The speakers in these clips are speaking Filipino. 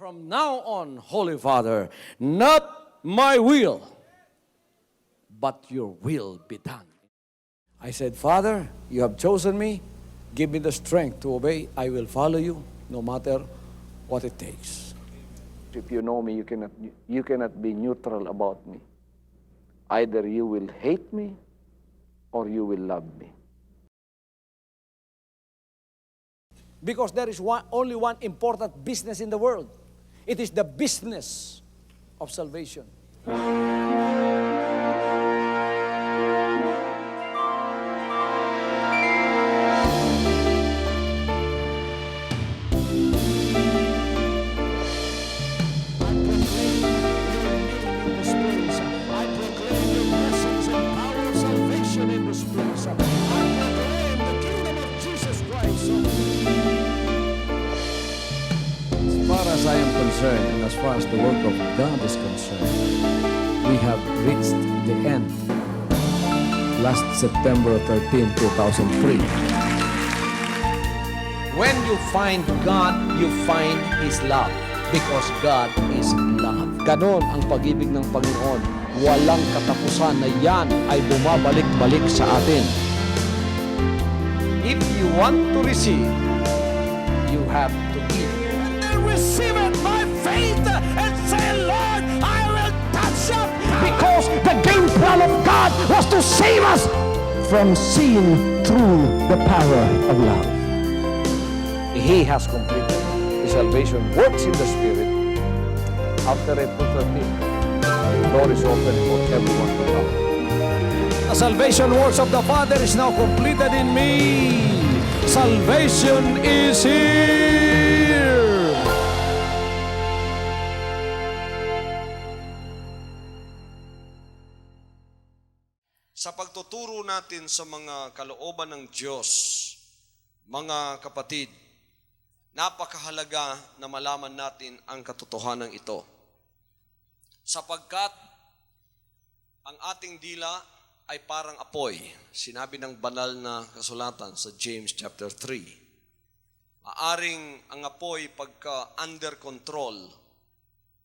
From now on, Holy Father, not my will, but your will be done. I said, Father, you have chosen me. Give me the strength to obey. I will follow you no matter what it takes. If you know me, you cannot be neutral about me. Either you will hate me or you will love me. Because there is only one important business in the world. It is the business of salvation. As I am concerned, and as far as the work of God is concerned, we have reached the end. Last September 13, 2003. When you find God, you find His love. Because God is love. Ganon ang pag-ibig ng Panginoon. Walang katapusan na yan ay bumabalik-balik sa atin. If you want to receive, you have to give. Receive it by faith and say, Lord, I will touch up. Because the game plan of God was to save us from sin through the power of love. He has completed. His salvation works in the Spirit. After April 13, the door is open for everyone to come. The salvation works of the Father is now completed in me. Salvation is here. Sa pagtuturo natin sa mga kalooban ng Diyos, mga kapatid, napakahalaga na malaman natin ang katotohanan ito. Sapagkat ang ating dila ay parang apoy. Sinabi ng banal na kasulatan sa James chapter 3. Maaring ang apoy pagka under control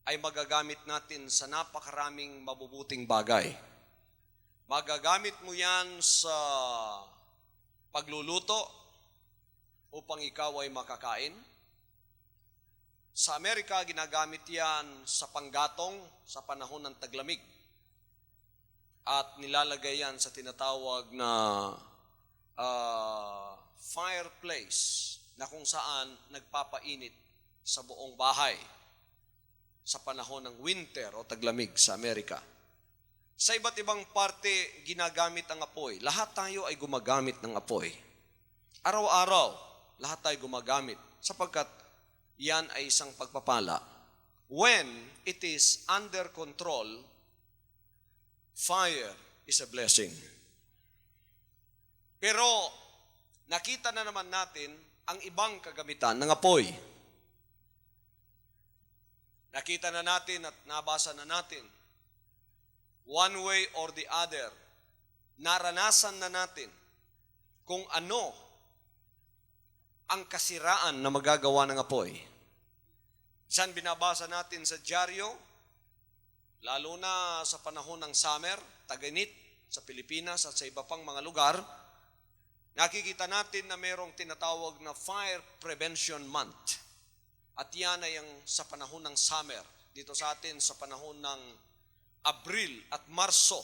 ay magagamit natin sa napakaraming mabubuting bagay. Magagamit mo yan sa pagluluto upang ikaw ay makakain. Sa Amerika, ginagamit yan sa panggatong sa panahon ng taglamig. At nilalagay yan sa tinatawag na fireplace na kung saan nagpapainit sa buong bahay sa panahon ng winter o taglamig sa Amerika. Sa iba't ibang parte, ginagamit ang apoy. Lahat tayo ay gumagamit ng apoy. Araw-araw, lahat tayo gumagamit sapagkat yan ay isang pagpapala. When it is under control, fire is a blessing. Pero nakita na naman natin ang ibang kagamitan ng apoy. Nakita na natin at nabasa na natin. One way or the other, naranasan na natin kung ano ang kasiraan na magagawa ng apoy. Saan binabasa natin sa dyaryo, lalo na sa panahon ng summer, tag-init sa Pilipinas at sa iba pang mga lugar, nakikita natin na mayroong tinatawag na Fire Prevention Month. At yan ay ang sa panahon ng summer. Dito sa atin sa panahon ng Abril at Marso,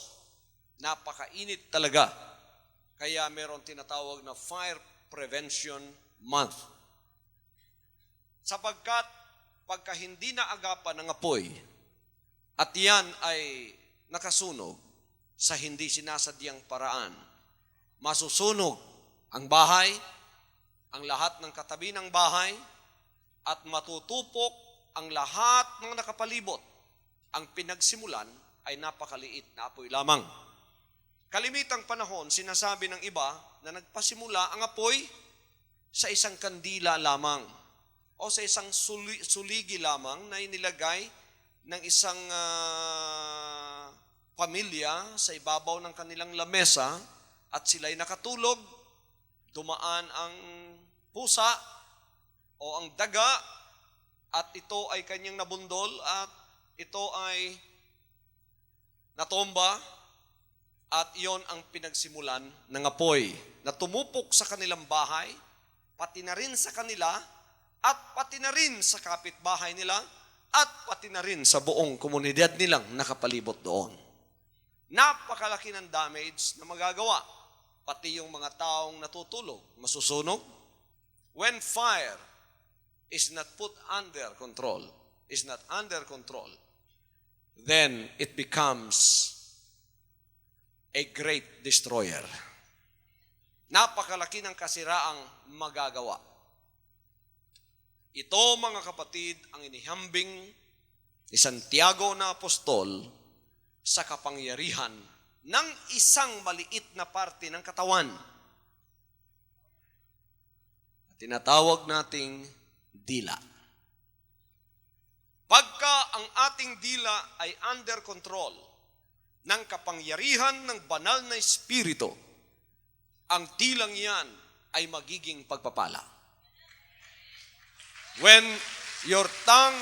napakainit talaga. Kaya mayroong tinatawag na Fire Prevention Month. Sapagkat pagka hindi naagapan ng apoy, at yan ay nakasunog sa hindi sinasadyang paraan, masusunog ang bahay, ang lahat ng katabi ng bahay, at matutupok ang lahat ng nakapalibot. Ang pinagsimulan ay napakaliit na apoy lamang. Kalimitang panahon, sinasabi ng iba na nagpasimula ang apoy sa isang kandila lamang o sa isang suligi lamang na inilagay ng isang pamilya sa ibabaw ng kanilang lamesa at sila'y nakatulog, dumaan ang pusa o ang daga at ito ay kanyang nabundol at ito ay natomba at iyon ang pinagsimulan ng apoy na tumupok sa kanilang bahay, pati na rin sa kanila at pati na rin sa kapitbahay nila at pati na rin sa buong komunidad nilang nakapalibot doon. Napakalaki ng damage na magagawa. Pati yung mga taong natutulog, masusunog. When fire is not put under control, then it becomes a great destroyer. Napakalaki ng kasiraang magagawa. Ito, mga kapatid, ang inihambing ni Santiago na apostol sa kapangyarihan ng isang maliit na parte ng katawan. Tinatawag nating dila. Pagka ang ating dila ay under control ng kapangyarihan ng banal na espiritu, ang dilang yan ay magiging pagpapala. When your tongue,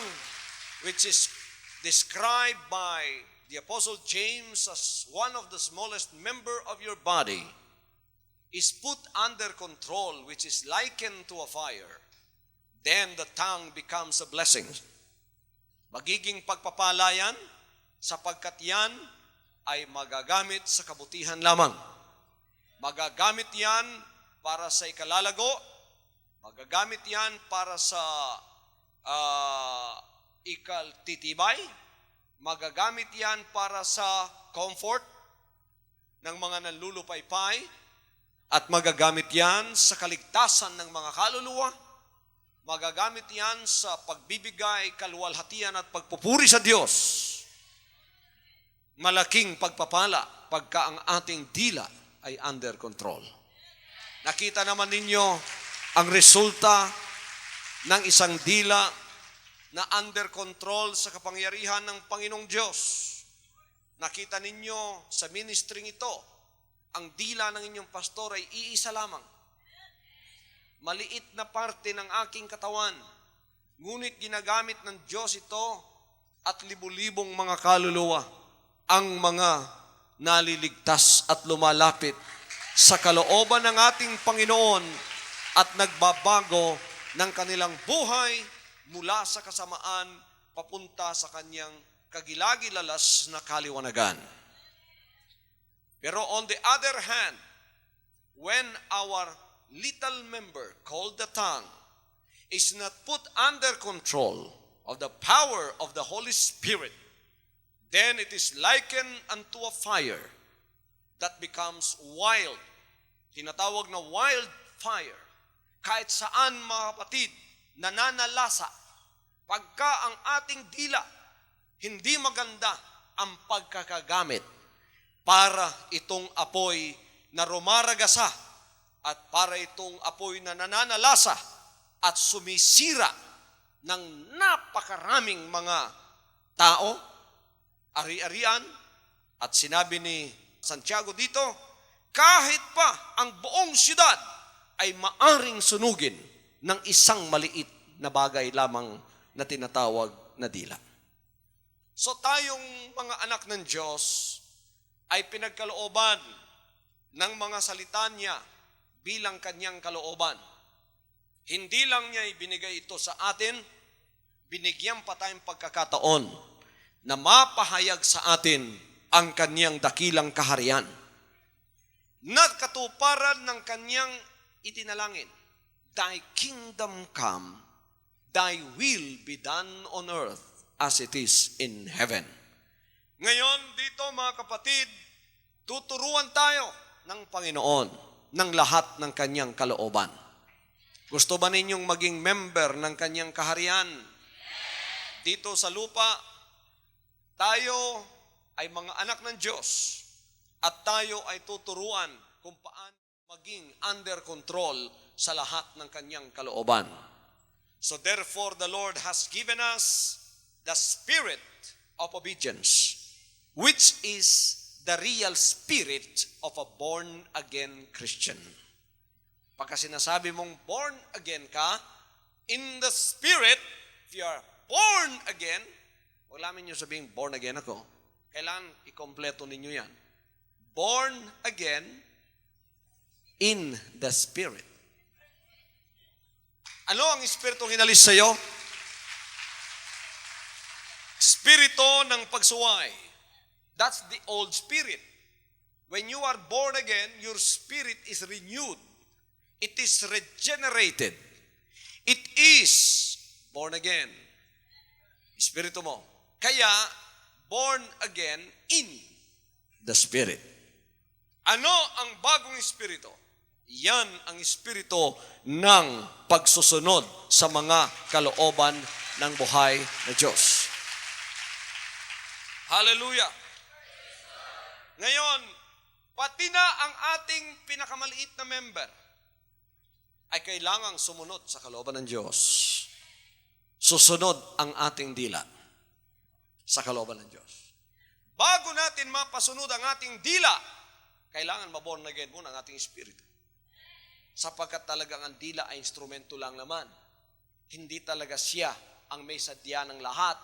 which is described by the Apostle James as one of the smallest member of your body, is put under control, which is likened to a fire, then the tongue becomes a blessing. Magiging pagpapala yan, sapagkat yan ay magagamit sa kabutihan lamang. Magagamit yan para sa ikalalago, magagamit yan para sa ikaltitibay, magagamit yan para sa comfort ng mga nanlulupaypay, at magagamit yan sa kaligtasan ng mga kaluluwa, magagamit yan sa pagbibigay, kaluwalhatian at pagpupuri sa Diyos. Malaking pagpapala pagka ang ating dila ay under control. Nakita naman ninyo ang resulta ng isang dila na under control sa kapangyarihan ng Panginoong Diyos. Nakita ninyo sa ministering ito, ang dila ng inyong pastor ay iisa lamang. Maliit na parte ng aking katawan, ngunit ginagamit ng Diyos ito at libu-libong mga kaluluwa ang mga naliligtas at lumalapit sa kalooban ng ating Panginoon at nagbabago ng kanilang buhay mula sa kasamaan papunta sa kanyang kagilagilalas na kaliwanagan. Pero on the other hand, when our little member called the tongue is not put under control of the power of the Holy Spirit, then it is likened unto a fire that becomes wild. Tinatawag na wild fire. Kahit saan, mga kapatid, nananalasa. Pagka ang ating dila, hindi maganda ang pagkakagamit para itong apoy na rumaragasa at para itong apoy na nananalasa at sumisira ng napakaraming mga tao, ari-arian, at sinabi ni Santiago dito, kahit pa ang buong siyudad ay maaring sunugin ng isang maliit na bagay lamang na tinatawag na dila. So tayong mga anak ng Diyos ay pinagkalooban ng mga salita niya bilang kanyang kalooban. Hindi lang niya ibinigay ito sa atin, binigyan pa tayong pagkakataon na mapahayag sa atin ang kanyang dakilang kaharian. Nagkatuparan ng kanyang itinalangin, Thy kingdom come, Thy will be done on earth as it is in heaven. Ngayon dito, mga kapatid, tuturuan tayo ng Panginoon ng lahat ng kanyang kalooban. Gusto ba ninyong maging member ng kanyang kaharian? Dito sa lupa, tayo ay mga anak ng Diyos at tayo ay tuturuan kung paano maging under control sa lahat ng kanyang kalooban. So therefore, the Lord has given us the spirit of obedience, which is the real spirit of a born-again Christian. Pagka sinasabi mong born again ka, in the spirit, if you are born again, huwag namin nyo sabihin, born again ako. Kailangan ikompleto ninyo yan. Born again in the Spirit. Ano ang Espiritong hinalis sa'yo? Espiritu ng pagsuway. That's the old spirit. When you are born again, your spirit is renewed. It is regenerated. It is born again. Espiritu mo. Kaya, born again in the Spirit. Ano ang bagong espiritu? Yan ang espiritu ng pagsusunod sa mga kalooban ng buhay na Diyos. Hallelujah! Ngayon, pati na ang ating pinakamaliit na member ay kailangang sumunod sa kalooban ng Diyos. Susunod ang ating dila sa kalooban ng Diyos. Bago natin mapasunod ang ating dila, kailangan maborn again muna ang ating espiritu. Sapagkat talagang ang dila ay instrumento lang naman. Hindi talaga siya ang may sadya ng lahat.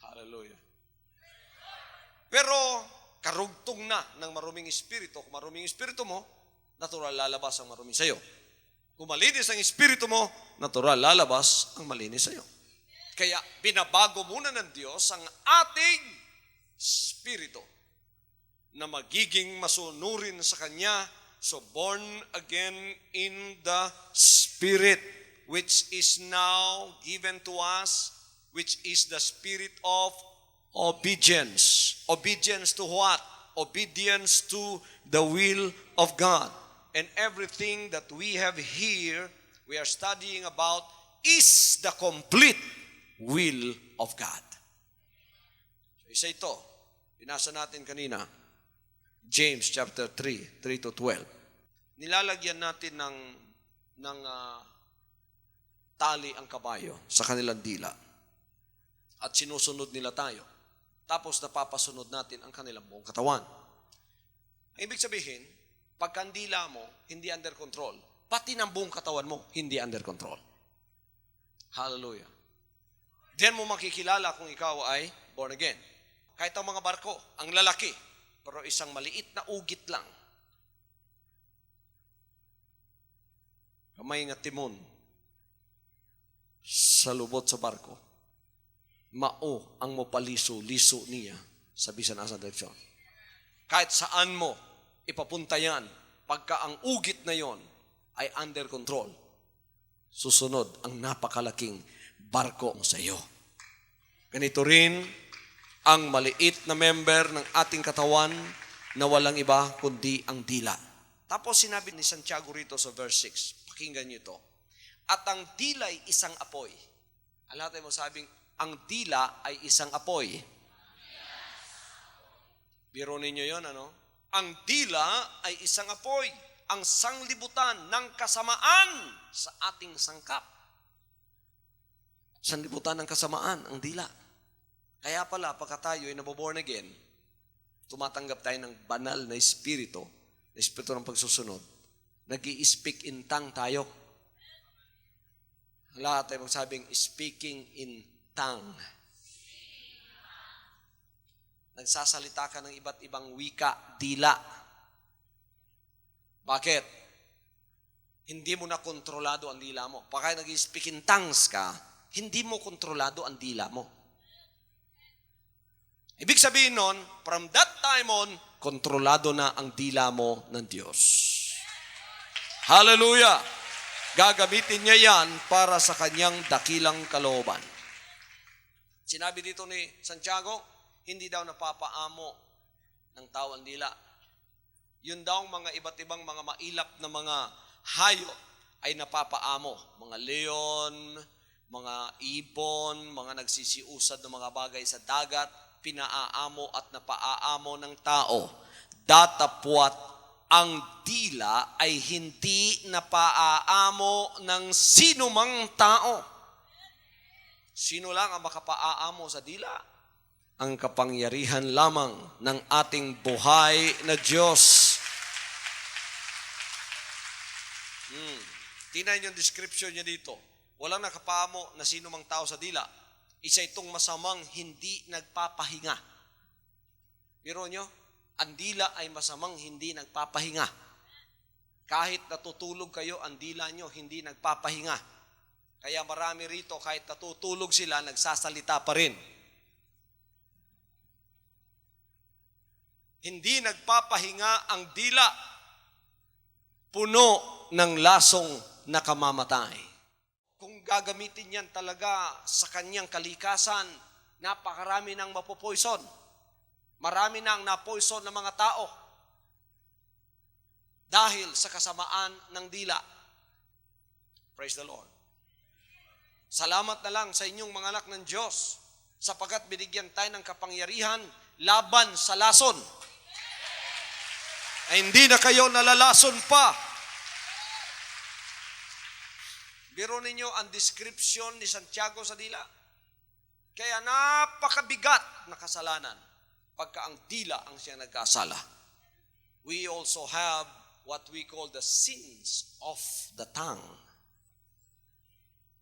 Hallelujah. Pero karugtong na ng maruming espiritu. Kung maruming espiritu mo, natural lalabas ang maruming sa'yo. Kung malinis ang espiritu mo, natural lalabas ang malinis sa'yo. Kaya binabago muna ng Diyos ang ating espiritu na magiging masunurin sa Kanya. So born again in the Spirit, which is now given to us, which is the spirit of obedience. Obedience to what? Obedience to the will of God. And everything that we have here, we are studying about, is the complete will of God. So isa ito, binasa natin kanina, James chapter 3, 3 to 12. Nilalagyan natin ng tali ang kabayo sa kanilang dila. At sinusunod nila tayo. Tapos napapasunod natin ang kanilang buong katawan. Ang ibig sabihin, pag kandila mo, hindi under control. Pati ng buong katawan mo, hindi under control. Hallelujah. Diyan mo makikilala kung ikaw ay born again. Kahit ang mga barko, ang lalaki, pero isang maliit na ugit lang. Kamay nga timon sa lubot sa barko. Mao ang mopaliso-liso niya sa bisan asa direksyon. Kahit saan mo ipapunta yan, pagka ang ugit na yon ay under control, susunod ang napakalaking barko sa iyo. Ganito rin ang maliit na member ng ating katawan na walang iba kundi ang dila. Tapos sinabi ni Santiago rito sa verse 6, pakinggan niyo ito. At ang dila ay isang apoy. Alam natin mo sabing, ang dila ay isang apoy. Biro ninyo yon, ano? Ang dila ay isang apoy. Ang sanglibutan ng kasamaan sa ating sangkap. Sanglibutan ng kasamaan, ang dila. Kaya pala, pagka tayo ay naboborn again, tumatanggap tayo ng banal na espiritu ng pagsusunod. Nag-i-speak in tongue tayo. Lahat tayo magsabing, speaking in tongue. Nagsasalita ka ng iba't ibang wika, dila. Bakit? Hindi mo na kontrolado ang dila mo. Pagka nag-i-speak in tongues ka, hindi mo kontrolado ang dila mo. Ibig sabihin nun, from that time on, kontrolado na ang dila mo ng Diyos. Hallelujah! Gagamitin niya yan para sa kanyang dakilang kalooban. Sinabi dito ni Santiago, hindi daw napapaamo ng tao ang dila. Yun daw mga iba't ibang mga mailap na mga hayop ay napapaamo. Mga leon, mga ibon, mga nagsisiusad ng mga bagay sa dagat, pinaaamo at napaaamo ng tao. Datapwat ang dila ay hindi napaaamo ng sinumang tao. Sino lang ang makapaaamo sa dila? Ang kapangyarihan lamang ng ating buhay na Diyos. Tingnan yung description niya dito. Walang nakapamo na sino mang tao sa dila. Isa itong masamang hindi nagpapahinga. Biro nyo, ang dila ay masamang hindi nagpapahinga. Kahit natutulog kayo, ang dila nyo hindi nagpapahinga. Kaya marami rito, kahit natutulog sila, nagsasalita pa rin. Hindi nagpapahinga ang dila. Puno ng lasong nakamamatay. Kung gagamitin yan talaga sa kanyang kalikasan, napakarami nang mapopoison. Marami nang napoison ng mga tao dahil sa kasamaan ng dila. Praise the Lord. Salamat na lang sa inyong mga anak ng Diyos sapagkat binigyan tayo ng kapangyarihan laban sa lason. Ay hindi na kayo nalalason pa. Biro ninyo ang description ni Santiago sa dila. Kaya napakabigat na kasalanan pagka ang dila ang siyang nagkasala. We also have what we call the sins of the tongue.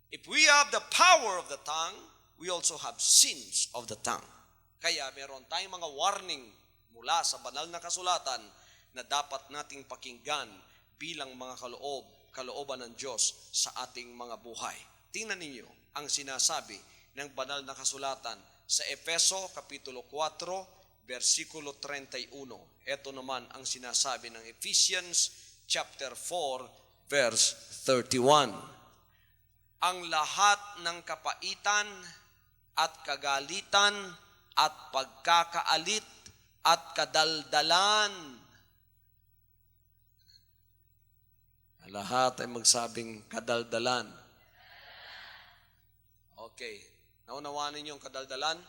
If we have the power of the tongue, we also have sins of the tongue. Kaya meron tayong mga warning mula sa banal na kasulatan na dapat nating pakinggan bilang mga kalooban ng Diyos sa ating mga buhay. Tingnan ninyo ang sinasabi ng banal na kasulatan sa Efeso Kapitulo 4, versikulo 31. Ito naman ang sinasabi ng Ephesians chapter 4, verse 31. Ang lahat ng kapaitan at kagalitan at pagkakaalit at kadaldalan. Lahat ay magsabing kadaldalan. Okay. Naunawaan ninyo yung kadaldalan?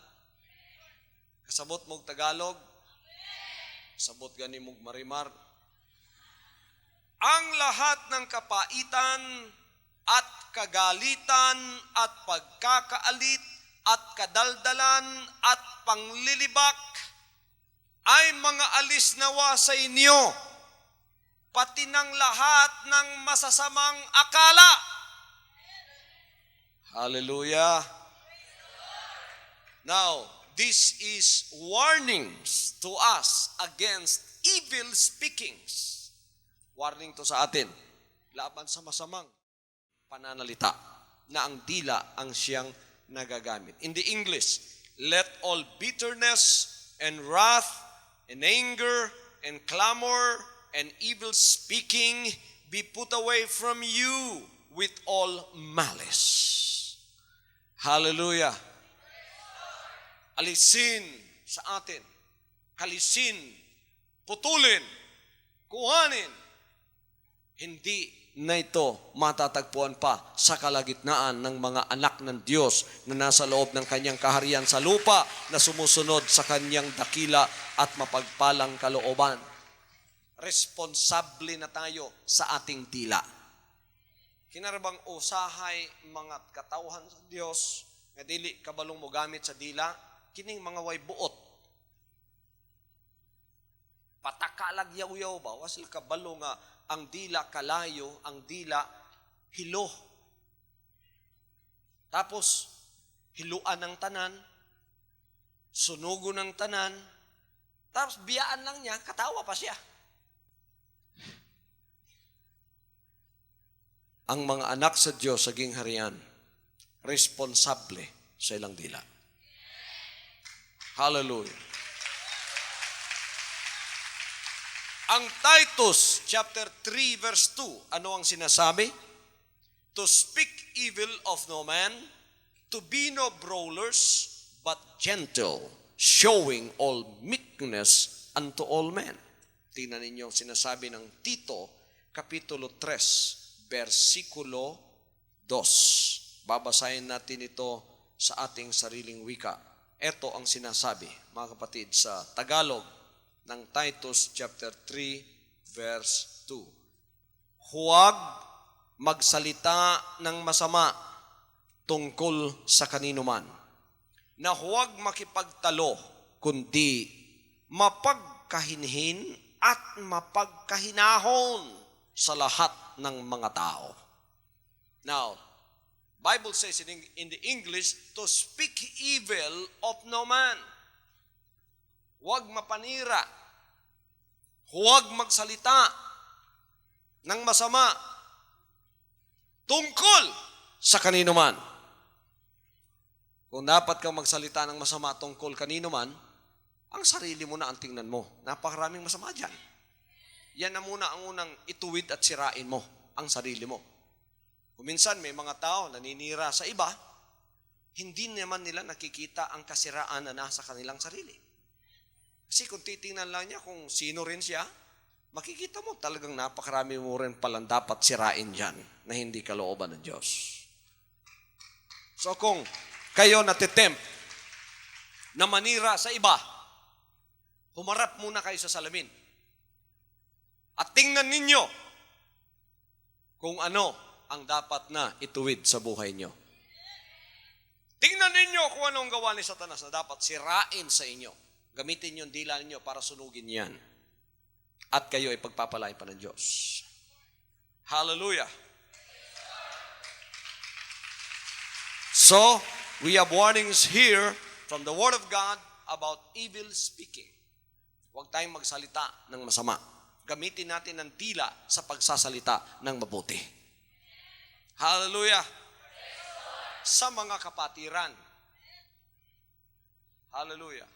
Kasabot mong Tagalog? Kasabot gani mong Marimar? Ang lahat ng kapaitan at kagalitan at pagkakaalit at kadaldalan at panglilibak ay mga alis nawa sa inyo, pati ng lahat ng masasamang akala. Hallelujah. Now, this is warnings to us against evil speakings. Warning to sa atin, laban sa masamang pananalita na ang dila ang siyang nagagamit. In the English, let all bitterness and wrath and anger and clamor and evil speaking be put away from you with all malice. Hallelujah. Alisin sa atin, kalisin, putulin, kuhanin. Hindi na ito matatagpuan pa sa kalagitnaan ng mga anak ng Diyos na nasa loob ng kanyang kaharian sa lupa na sumusunod sa kanyang dakila at mapagpalang kalooban. Responsable na tayo sa ating dila. Kinarabang usahay mga katawhan sa Diyos nga dili kabalong mo gamit sa dila, kining mga way buot. Patakalag yaw-yaw ba? Wasil kabalo nga ang dila kalayo, ang dila hilo. Tapos, hiluan ng tanan, sunugo ng tanan, tapos biyaan lang niya, katawa pa siya. Ang mga anak sa Diyos sa gingharian, responsable sa ilang dila. Hallelujah. Ang Titus chapter 3 verse 2, ano ang sinasabi? To speak evil of no man, to be no brawlers, but gentle, showing all meekness unto all men. Tingnan ninyo ang sinasabi ng Tito, Kapitulo 3, versikulo 2. Babasahin natin ito sa ating sariling wika. Ito ang sinasabi, mga kapatid, sa Tagalog ng Titus chapter 3, verse 2. Huwag magsalita ng masama tungkol sa kanino man, na huwag makipagtalo, kundi mapagkahinhin at mapagkahinahon sa lahat ng mga tao. Now, Bible says in the English, to speak evil of no man. Huwag mapanira. Huwag magsalita ng masama tungkol sa kanino man. Kung dapat kang magsalita ng masama tungkol kanino man, ang sarili mo na ang tingnan mo. Napakaraming masama dyan. Yan na muna ang unang ituwid at sirain mo, ang sarili mo. Kuminsan may mga tao naninira sa iba, hindi naman nila nakikita ang kasiraan na nasa kanilang sarili. Kasi kung titingnan lang niya kung sino rin siya, makikita mo talagang napakarami mo rin palang dapat sirain dyan na hindi kalooban ng Diyos. So kung kayo natitempt na manira sa iba, humarap muna kayo sa salamin. At tingnan ninyo kung ano ang dapat na ituwid sa buhay nyo. Tingnan ninyo kung anong gawa ni Satanas na dapat sirain sa inyo. Gamitin yung dila ninyo para sunugin yan. At kayo ay pagpapalay pa ng Diyos. Hallelujah! So, we have warnings here from the Word of God about evil speaking. Huwag tayong magsalita ng masama. Gamitin natin ang dila sa pagsasalita ng mabuti. Hallelujah! Sa mga kapatiran. Hallelujah!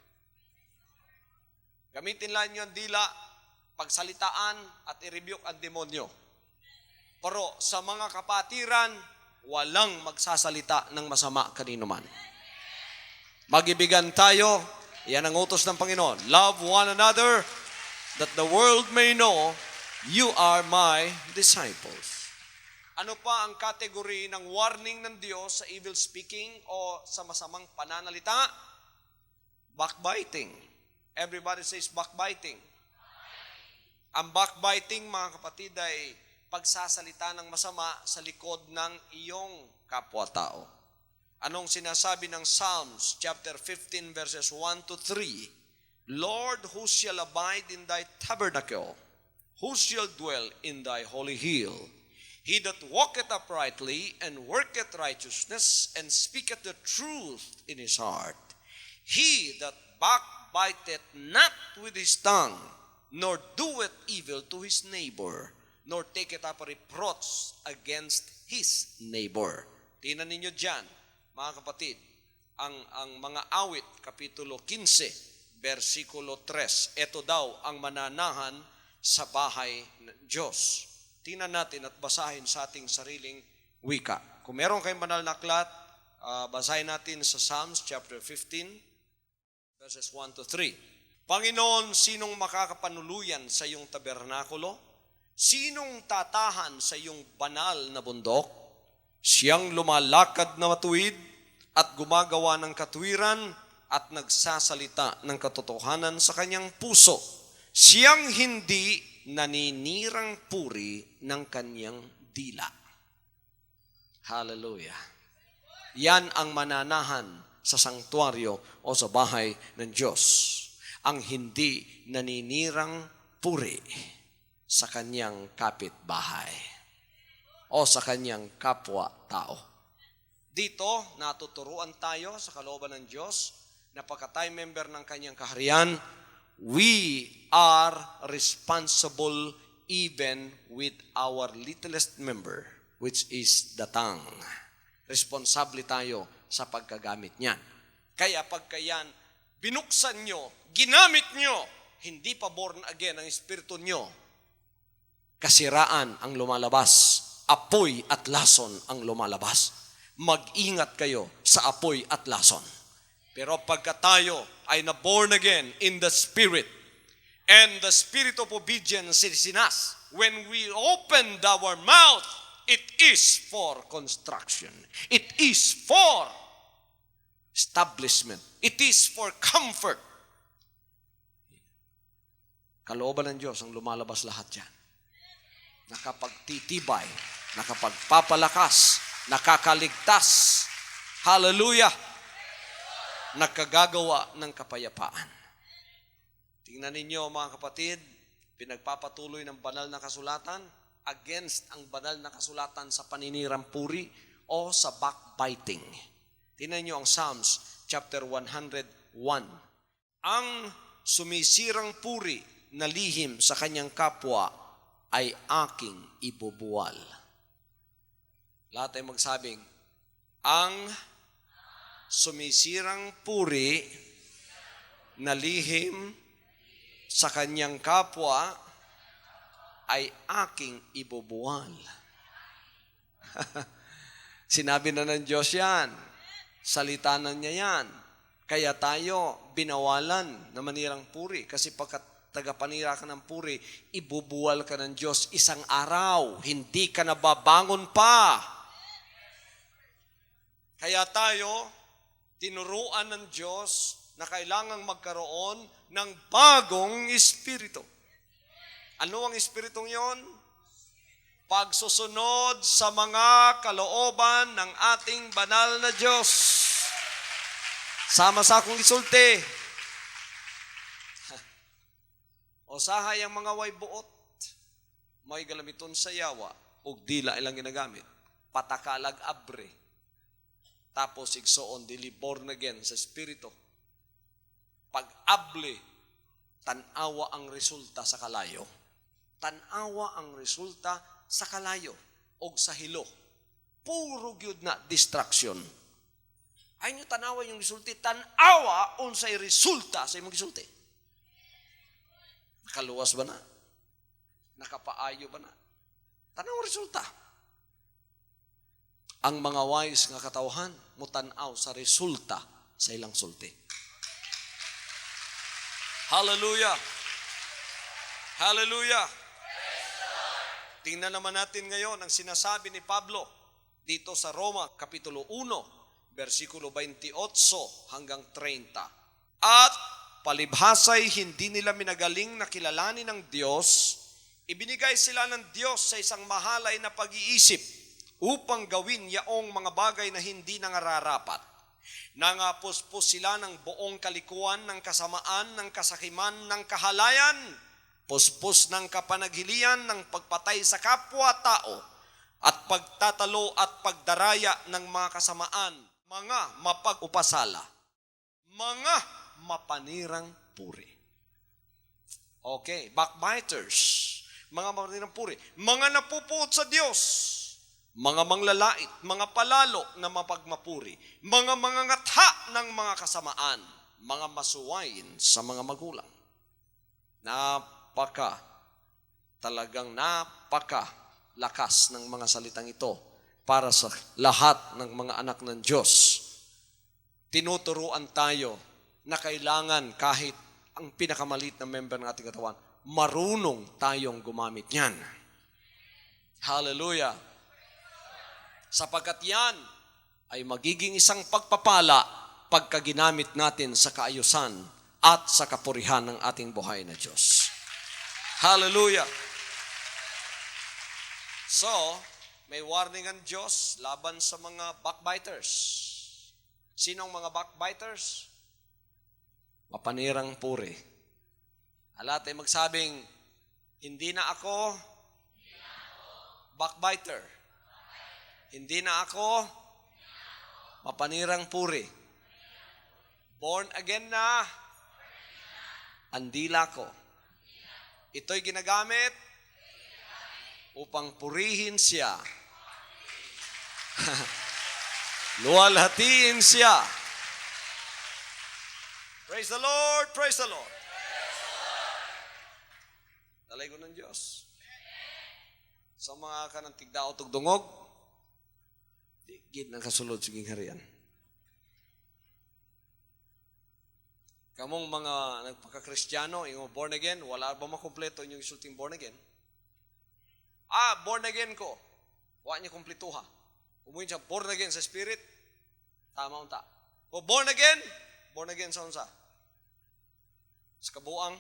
Gamitin lang nyo ang dila, pagsalitaan at i-rebuke ang demonyo. Pero sa mga kapatiran, walang magsasalita ng masama kanino man. Magibigan tayo, yan ang utos ng Panginoon. Love one another, that the world may know you are my disciples. Ano pa ang kategory ng warning ng Diyos sa evil speaking o sa masamang pananalita? Backbiting. Everybody says backbiting. Ang backbiting, mga kapatid, ay pagsasalita ng masama sa likod ng iyong kapwa-tao. Anong sinasabi ng Psalms chapter 15 verses 1 to 3? Lord, who shall abide in thy tabernacle? Who shall dwell in thy holy hill? He that walketh uprightly and worketh righteousness and speaketh the truth in his heart. He that backbiteth not with his tongue, nor doeth evil to his neighbor, nor taketh up a reproach against his neighbor. Tingnan ninyo dyan, mga kapatid, ang mga awit, kapitulo 15, versikulo 3. Ito daw ang mananahan sa bahay ng Diyos. Tingnan natin at basahin sa ating sariling wika. Kung meron kayong banal na aklat, basahin natin sa Psalms chapter 15, verses 1 to 3. Panginoon, sinong makakapanuluyan sa iyong tabernakulo? Sinong tatahan sa iyong banal na bundok? Siyang lumalakad na matuwid at gumagawa ng katwiran at nagsasalita ng katotohanan sa kanyang puso. Siyang hindi naninirang puri ng kanyang dila. Hallelujah. Yan ang mananahan sa sanktuaryo o sa bahay ng Diyos. Ang hindi naninirang puri sa kanyang kapitbahay o sa kanyang kapwa-tao. Dito, natuturuan tayo sa kalooban ng Diyos na pagka tayo member ng kanyang kaharian, we are responsible even with our littlest member, which is the tongue. Responsable tayo sa pagkagamit niyan. Kaya pagka yan, binuksan nyo, ginamit nyo, hindi pa born again ang espiritu nyo, kasiraan ang lumalabas, apoy at lason ang lumalabas. Mag-ingat kayo sa apoy at lason. Pero pagka tayo ay na born again in the Spirit, and the Spirit of obedience is in us, when we opened our mouth, it is for construction. It is for establishment. It is for comfort. Kalooban ng Diyos ang lumalabas lahat yan. Nakapagtitibay, nakapagpapalakas, nakakaligtas. Hallelujah! Nakagagawa ng kapayapaan. Tingnan ninyo mga kapatid, pinagpapatuloy ng banal na kasulatan against ang banal na kasulatan sa paninirang puri. o sa backbiting. Tingnan niyo ang Psalms chapter 101. Ang sumisirang puri na lihim sa kanyang kapwa ay aking ibubuwal. Lahat ay magsabing, ang sumisirang puri na lihim sa kanyang kapwa ay aking ibubuwal. Sinabi na ng Diyos yan. Salita na niya yan. Kaya tayo binawalan na manirang puri. Kasi pagkat tagapanira ka ng puri, ibubuwal ka ng Diyos isang araw. Hindi ka nababangon pa. Kaya tayo, tinuruan ng Diyos na kailangang magkaroon ng bagong espiritu. Ano ang espiritong yon? Pagsusunod sa mga kalooban ng ating banal na Diyos. Sama sa akong isulti. Usahay ang mga way buot, may galamiton sa yawa, ug dila ilang ginagamit. Patakalag abre. Tapos igsoon, dili born again sa espiritu. Pag-able, tanawa ang resulta sa kalayo. Tanawa ang resulta sa kalayo o sa hilo. Puro gyud na distraction. Ay nyo tanawa yung resulti, tanawa unsay resulta sa imong gisulti. Nakaluwas ba na? Nakapaayo ba na? Tanawa resulta. Ang mga wise nga katawhan, mutanaw sa resulta sa ilang sulti. Hallelujah! Hallelujah! Tingnan naman natin ngayon ang sinasabi ni Pablo dito sa Roma, Kapitulo 1, versikulo 28 hanggang 30. At palibhasay hindi nila minagaling na kilalanin ng Diyos, ibinigay sila ng Diyos sa isang mahalay na pag-iisip upang gawin yaong mga bagay na hindi nangararapat. Nangapuspos sila ng buong kalikuan ng kasamaan, ng kasakiman, ng kahalayan, puspos ng kapanaghilian, ng pagpatay sa kapwa-tao, at pagtatalo at pagdaraya ng mga kasamaan, mga mapag-upasala, mga mapanirang puri. Okay, backbiters, mga mapanirang puri, mga napupuot sa Diyos, mga manglalait, mga palalo na mapagmapuri, mga mangangatha ng mga kasamaan, mga masuwayin sa mga magulang. Talagang napaka lakas ng mga salitang ito para sa lahat ng mga anak ng Diyos. Tinuturuan tayo na kailangan kahit ang pinakamalit na member ng ating katawan, marunong tayong gumamit niyan. Hallelujah! Sapagkat yan ay magiging isang pagpapala pagka ginamit natin sa kaayusan at sa kapurihan ng ating buhay na Diyos. Hallelujah! So, may warning ang Diyos laban sa mga backbiters. Sinong mga backbiters? Mapanirang puri. Alat ay magsabing, hindi na ako backbiter. Hindi na ako mapanirang puri. Born again na ang dila ko. Ito'y ginagamit upang purihin siya. Luwalhatiin siya. Praise the Lord, praise the Lord. Talay ko ng Diyos. Sa mga kanang tigdao tugdungog, digid ng kasulod siging harian. Kamong mga nagpaka-Kristiyano, yung born again, wala ba makumpleto yung isulting born again? Born again ko. Wala niya kumpletuha. Umuwi siya, born again sa spirit, tama unta. O born again sa unsa? Sa kabuang,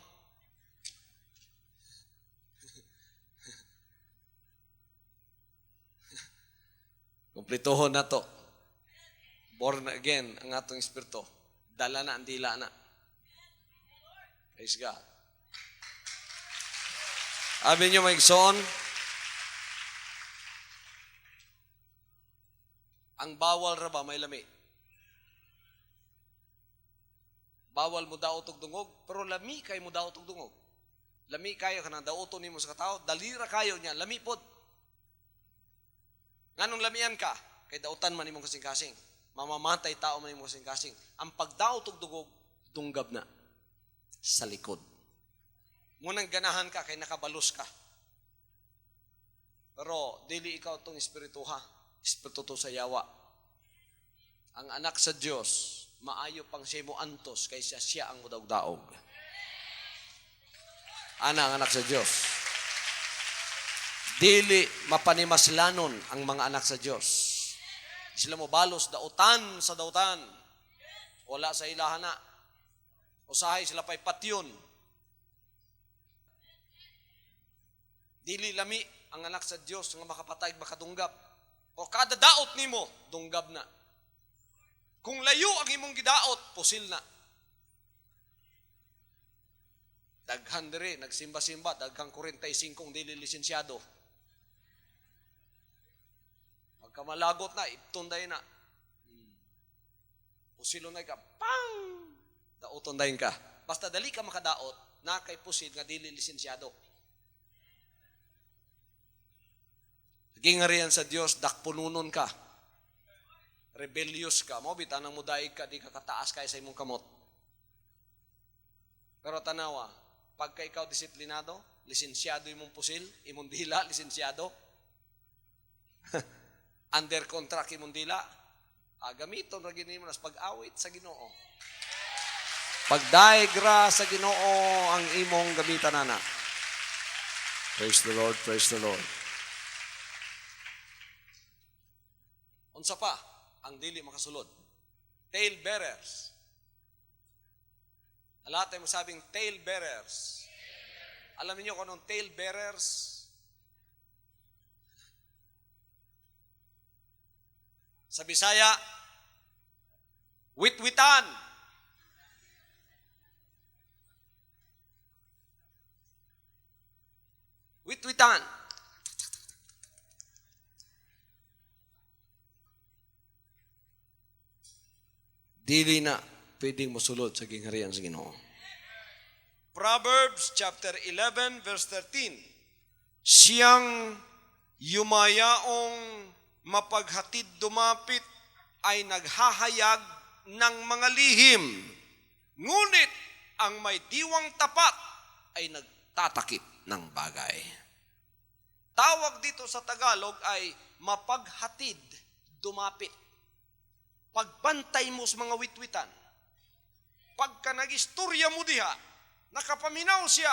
kumpletuhon na to. Born again ang atong espiritu. Dala na, ang dila na. Praise God. Sabi niyo, Maigsoon, Ang bawal ra ba may lami? Bawal mo daot og dungog, pero lami kay mo daot og dungog. Lami kayo kanang daoton nimo sa katao, dalira kayo niya, lami pod. Nganong lamian ka? Kay dautan man imong kasing-kasing. Mamamatay tao man imong kasing-kasing. Ang pagdaot og dungog, dunggab na sa likod. Munang ganahan ka kay nakabalos ka. Pero dili ikaw tong espiritu ha. Espiritu to sa yawa. Ang anak sa Dios maayo pang siya mo antos kaysa siya ang mudaog-daog. Ana ang anak sa Diyos. Dili mapanimaslanon ang mga anak sa Diyos. Sila mo balos dautan sa dautan. Wala sa ilahana. Usahay sila pa'y patyon. Dili lami ang anak sa Diyos nga makapatay makadunggab. O kada daot nimo, dunggab na. Kung layo ang imong gidaot, pusil na. Daghan diri, nagsimba-simba, daghang 45 dili lisensyado. Pagkamalagot na, iptunday na. Pusilo na ka, pang! Daoton dahin ka. Basta dali ka makadaot, na kay pusil nga dili lisensyado. Gingarian sa Dios, dakpununon ka. Rebellious ka. Mo bitanang mudaig ka, di ka kataas kay sa imong kamot. Pero tanawa, pagka ikaw disiplinado, lisensyado imong pusil, imong dila, lisensyado. Under contract imong dila, gamiton ra gini mo nas pag-awit sa Ginoo. Pagdaigra sa Ginoo ang imong gamitan ana. Praise the Lord, praise the Lord. Unsa pa ang dili makasulod? Tail bearers. Lahat tayo masabing tail bearers. Alam niyo kung anong tail bearers? Sa Bisaya, witwitan. Witwitan. Dili na pwedeng mosulod sa gingharian sa Ginoo. Proverbs chapter 11 verse 13. Siyang yumayaong mapaghatid dumapit ay naghahayag ng mga lihim. Ngunit ang may diwang tapat ay nagtatakip ng bagay. Tawag dito sa Tagalog ay mapaghatid dumapit. Pagbantay mo sa mga witwitan. Pagka nag-istorya mo diha, nakapaminaw siya.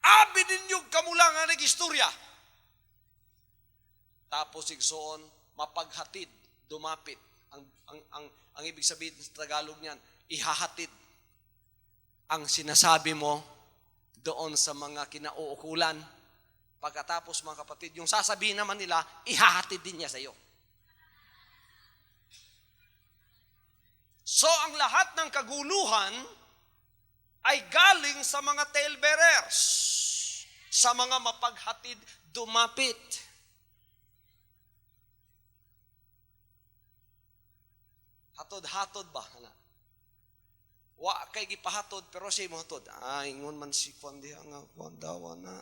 Abi ninyo kamula nga nag-istorya. Tapos igsoon, mapaghatid, dumapit. Ang ibig sabihin sa Tagalog niyan, ihahatid. Ang sinasabi mo doon sa mga kinauukulan. Pagkatapos mga kapatid, yung sasabihin naman nila, ihahatid din niya sa iyo. So ang lahat ng kaguluhan ay galing sa mga talebearers, sa mga mapaghatid dumapit. Hatod-hatod ba? Wa kay gipahatod pero siya mo hatod. Ingon man si Kwan diha nga Kwan daw na.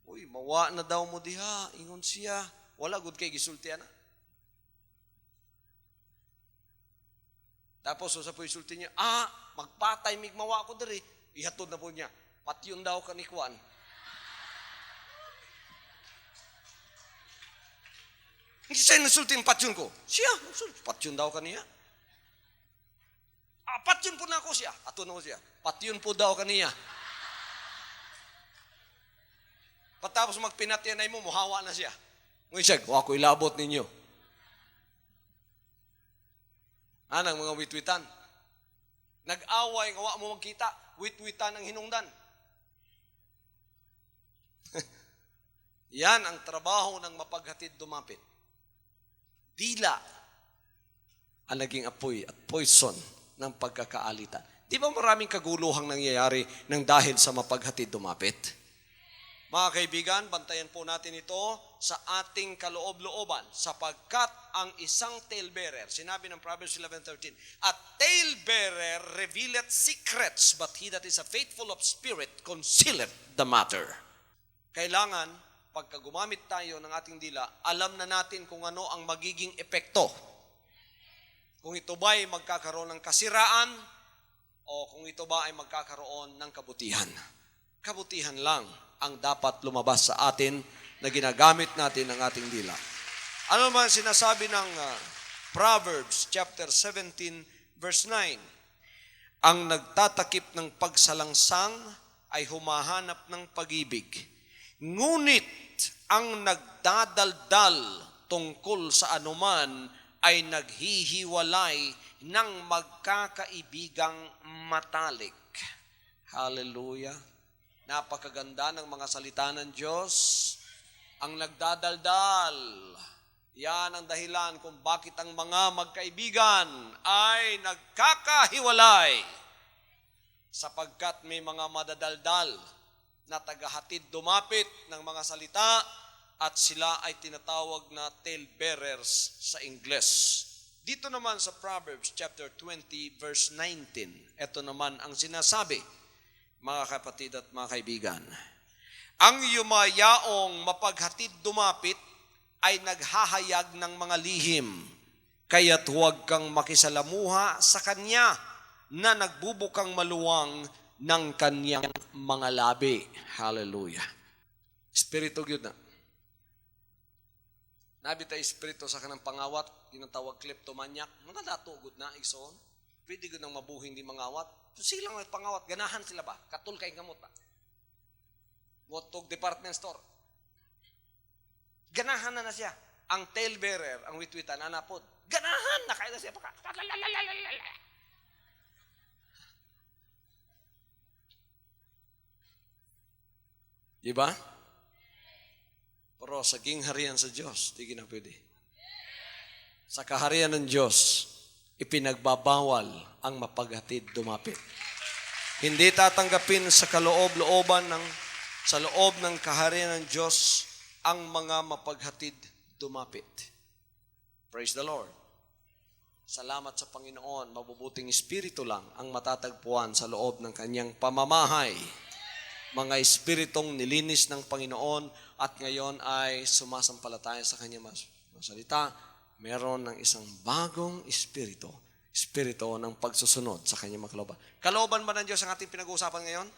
Uy, mawa na daw mo diha, ingon siya. Wala gud kay gisultihan na. Tapos sa po isulti niya, magpatay mig mawa ko diri. Ihatod na po niya, patyon daw ka ni Kwan. Hindi siya nasulti yung patyon ko. Siya, patyon daw ka niya. Patyon po na ako siya. Ato na ko siya. Patyon po daw ka niya. Patapos magpinatyan ay mo, muhawa na siya. Ngayon siya, ako ilabot ninyo. Anang mga witwitan. Nag-away, ngawa mo magkita, witwitan ang hinungdan. Yan ang trabaho ng mapaghatid dumapit. Dila ang naging apoy at poison ng pagkakaalitan. Di ba maraming kaguluhang nangyayari ng dahil sa mapaghatid dumapit? Mga kaibigan, bantayan po natin ito sa ating kaloob-looban sapagkat ang isang talebearer, sinabi ng Proverbs 11:13, a talebearer revealeth secrets, but he that is a faithful of spirit concealeth the matter. Kailangan, pagka gumamit tayo ng ating dila, alam na natin kung ano ang magiging epekto. Kung ito ba ay magkakaroon ng kasiraan o kung ito ba ay magkakaroon ng kabutihan. Kabutihan lang ang dapat lumabas sa atin na ginagamit natin ang ating dila. Ano naman sinasabi ng Proverbs chapter 17 verse 9? Ang nagtatakip ng pagsalangsang ay humahanap ng pag-ibig. Ngunit ang nagdadaldal tungkol sa anuman ay naghihiwalay ng magkakaibigang matalik. Hallelujah. Napakaganda ng mga salita ng Diyos. Ang nagdadaldal, yan ang dahilan kung bakit ang mga magkaibigan ay nagkakahiwalay. Sapagkat may mga madadaldal na tagahatid dumapit ng mga salita at sila ay tinatawag na talebearers sa Ingles. Dito naman sa Proverbs chapter 20 verse 19, ito naman ang sinasabi, mga kapatid at mga kaibigan. Ang yumayaong mapaghatid dumapit ay naghahayag ng mga lihim, kaya't huwag kang makisalamuha sa kanya na nagbubukang maluwang ng kanyang mga labi. Hallelujah. Espiritu gyud na. Nabi tayo espiritu sa kanang pangawat, ginatawag kleptomaniac, mga datugod na igsoon. Pwede ko nang mabuhing di mangawat. So silang may pangawat, ganahan sila ba? Katul kay gamot ba? Motog department store. Ganahan na siya. Ang talebearer, ang witwitan, anapod. Ganahan na kaya na siya. Diba? Pero sa gingharian sa Diyos, di na pwede. Sa kaharian ng Diyos, ipinagbabawal ang mapaghatid dumapit. Hindi tatanggapin sa kaloob-looban sa loob ng kaharian ng Diyos ang mga mapaghatid dumapit. Praise the Lord. Salamat sa Panginoon, mabubuting espiritu lang ang matatagpuan sa loob ng kanyang pamamahay. Mga espiritong nilinis ng Panginoon at ngayon ay sumasampalataya sa kanyang salita, meron ng isang bagong espiritu ng pagsusunod sa kanyang mga kalooban. Kalooban ba ng Diyos ang ating pinag-uusapan ngayon?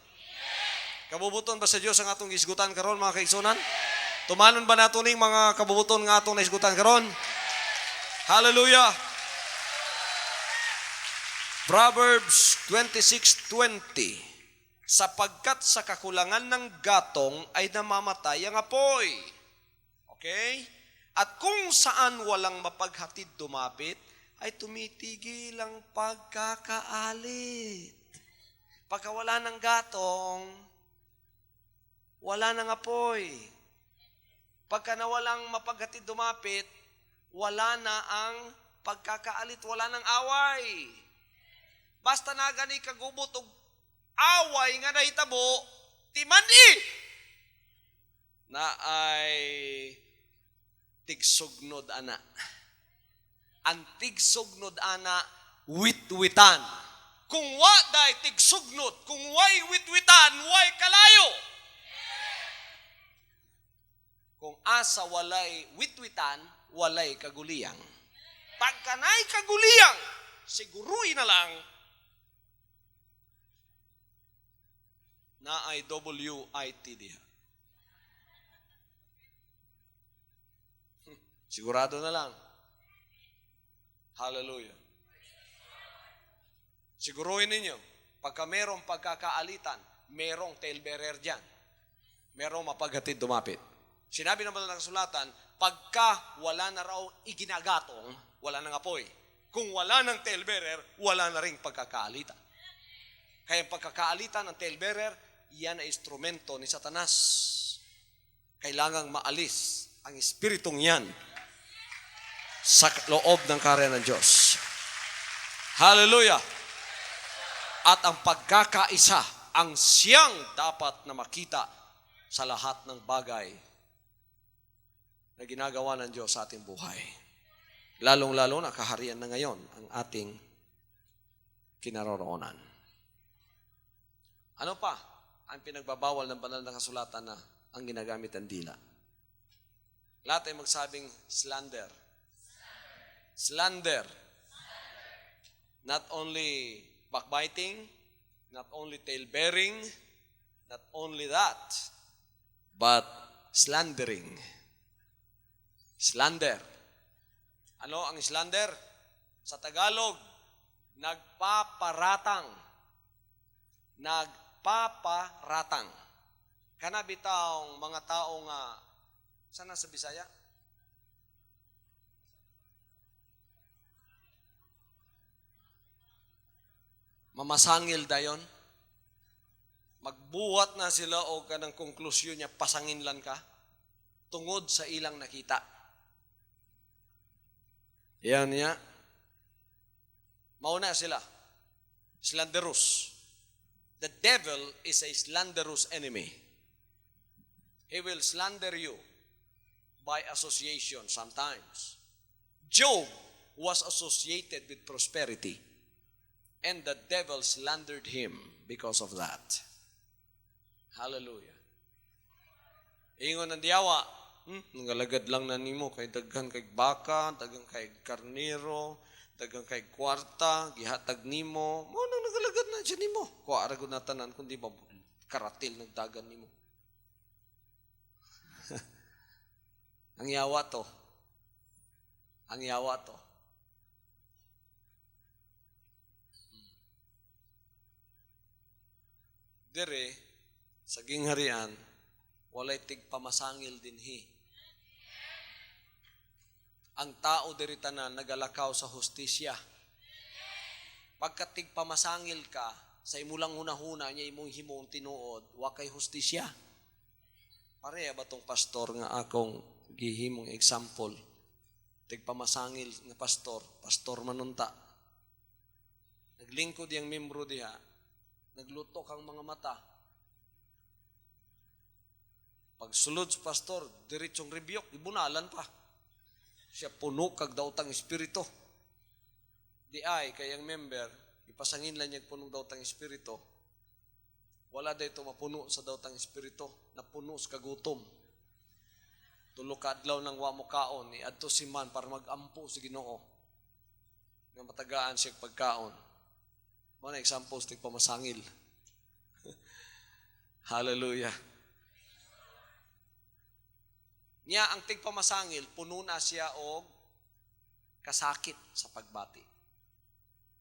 Kabubuton ba sa Diyos ang atong isgutan karon, mga kaigsunan? Tumanon ba nato ning mga kabubuton nga atong naisgutan karon? Hallelujah! Proverbs 26:20. Sapagkat sa kakulangan ng gatong ay namamatay ang apoy. Okay? At kung saan walang mapaghatid dumapit, ay tumitigil ang pagkakaalit. Pagka wala ng gatong, wala ng apoy. Pagka nawalang mapaghatid dumapit, wala na ang pagkakaalit, wala ng away. Basta na gani kagubot og away nga nahitabo, timandi na ay tigsugnod ana. Ang tigsugnod ana, witwitan. Kung wa day tigsugnod, kung way witwitan, way kalayo. Kung asa walay witwitan, walay kaguliyang. Pagkanay kaguliyang, siguruin na lang na ay WIT diha. Sigurado na lang. Hallelujah. Siguruhin ninyo, pagka merong pagkakaalitan, merong talebearer dyan. Merong mapaghatid dumapit. Sinabi naman ng sulatan, pagka wala na raw iginagatong, wala nang apoy. Kung wala ng talebearer, wala na ring pagkakaalitan. Kaya pagkakaalitan ng talebearer, yan ay instrumento ni Satanas. Kailangang maalis ang espiritong yan sa loob ng karya ng Diyos. Hallelujah! At ang pagkakaisa ang siyang dapat na makita sa lahat ng bagay na ginagawa ng Diyos sa ating buhay. Lalong-lalo na kaharian na ngayon ang ating kinaroroonan. Ano pa ang pinagbabawal ng banal na kasulatan na ang ginagamit ang dila? Lahat ay magsabing slander. Slander. Not only backbiting, not only tale-bearing, not only that, but slandering. Slander. Ano ang slander? Sa Tagalog, nagpaparatang. Nagpaparatang. Kana bitaw mga tao nga sana sa Bisaya? Mamasangil dayon. Magbuhat na sila o kanang konklusyon niya, pasangin lang ka tungod sa ilang nakita. Yan niya. Mauna sila. Slanderous. The devil is a slanderous enemy. He will slander you by association sometimes. Job was associated with prosperity, and the devil slandered him because of that. Hallelujah. Ingon ng diyawa, nangalagad lang na nimo kay daghan kay baka, daghan kay karnero, daghan kay kwarta, gihatag nimo, mo nang nagalagad na siya nimo. Kuha ra gud na tanan kundi ba karatil nagdagan nimo. Ang yawa to. Ang yawa to. Dire, sa gingharian, walay tigpamasangil dinhi. Ang tao diri tanan nagalakaw sa hustisya. Pagka tigpamasangil ka, sa imulang hunahuna niya imong himong tinuod, wa kay hustisya. Pareha ba tong pastor nga akong gihimong example? Tigpamasangil nga pastor manunta. Naglingkod yang membro diha, nagluto kang mga mata. Pagsulod sa pastor, diretsong rebuke, ibunalan pa. Siya puno kag daotang espiritu. Di ay kayang member, ipasangin lang niya punong daotang espiritu. Wala dito mapuno sa daotang espiritu, napuno sa kagutom. Tulo ka adlaw nang wa mo kaon, ni adto si man para magampo sa Ginoo. Nga matagaan siya pagkaon. Mo na example sa tigpamasangil. Hallelujah. Niya ang tigpamasangil, puno na siya og kasakit sa pagbati.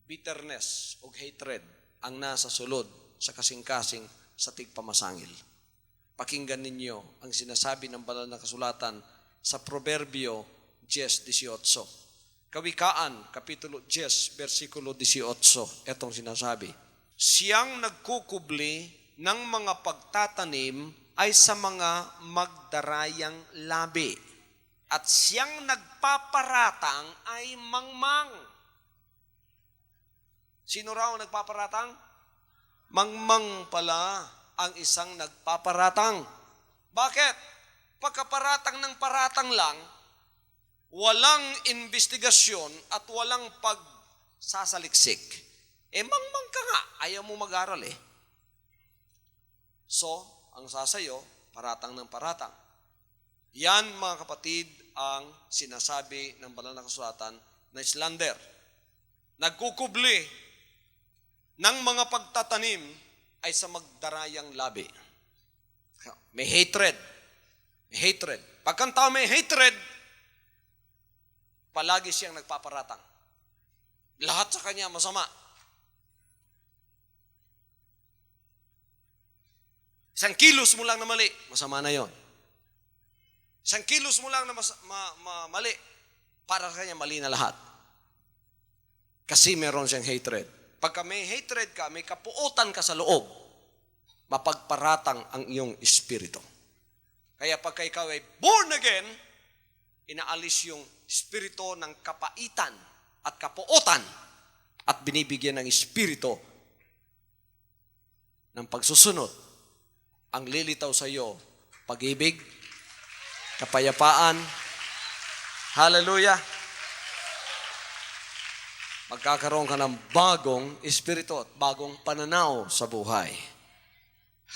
Bitterness o hatred ang nasa sulod sa kasing-kasing sa tigpamasangil. Pakinggan ninyo ang sinasabi ng banal na kasulatan sa Proverbio 10:18. Kawikaan, Kapitulo 10, versikulo 18. Etong sinasabi, siyang nagkukubli ng mga pagtatanim ay sa mga magdarayang labi, at siyang nagpaparatang ay mangmang. Sino raw ang nagpaparatang? Mangmang pala ang isang nagpaparatang. Bakit? Pagkaparatang ng paratang lang, walang investigasyon at walang pagsasaliksik. Mangmang ka nga, ayaw mo mag-aral eh. So, ang sasayo, paratang ng paratang. Yan, mga kapatid, ang sinasabi ng banal na kasulatan na slander. Nagkukubli ng mga pagtatanim ay sa magdarayang labi. May hatred. May hatred. Pagkang tao may hatred, palagi siyang nagpaparatang. Lahat sa kanya masama. Isang kilos mo lang na mali, masama na yon. Isang kilos mo lang na mali, para sa kanya mali na lahat. Kasi meron siyang hatred. Pagka may hatred ka, may kapuotan ka sa loob, mapagparatang ang iyong espiritu. Kaya pagka ikaw ay born again, inaalis yung espiritu ng kapaitan at kapuotan at binibigyan ng espiritu ng pagsusunod. Ang lilitaw sa iyo pag-ibig, kapayapaan. Hallelujah. Magkakaroon ka ng bagong espiritu at bagong pananaw sa buhay.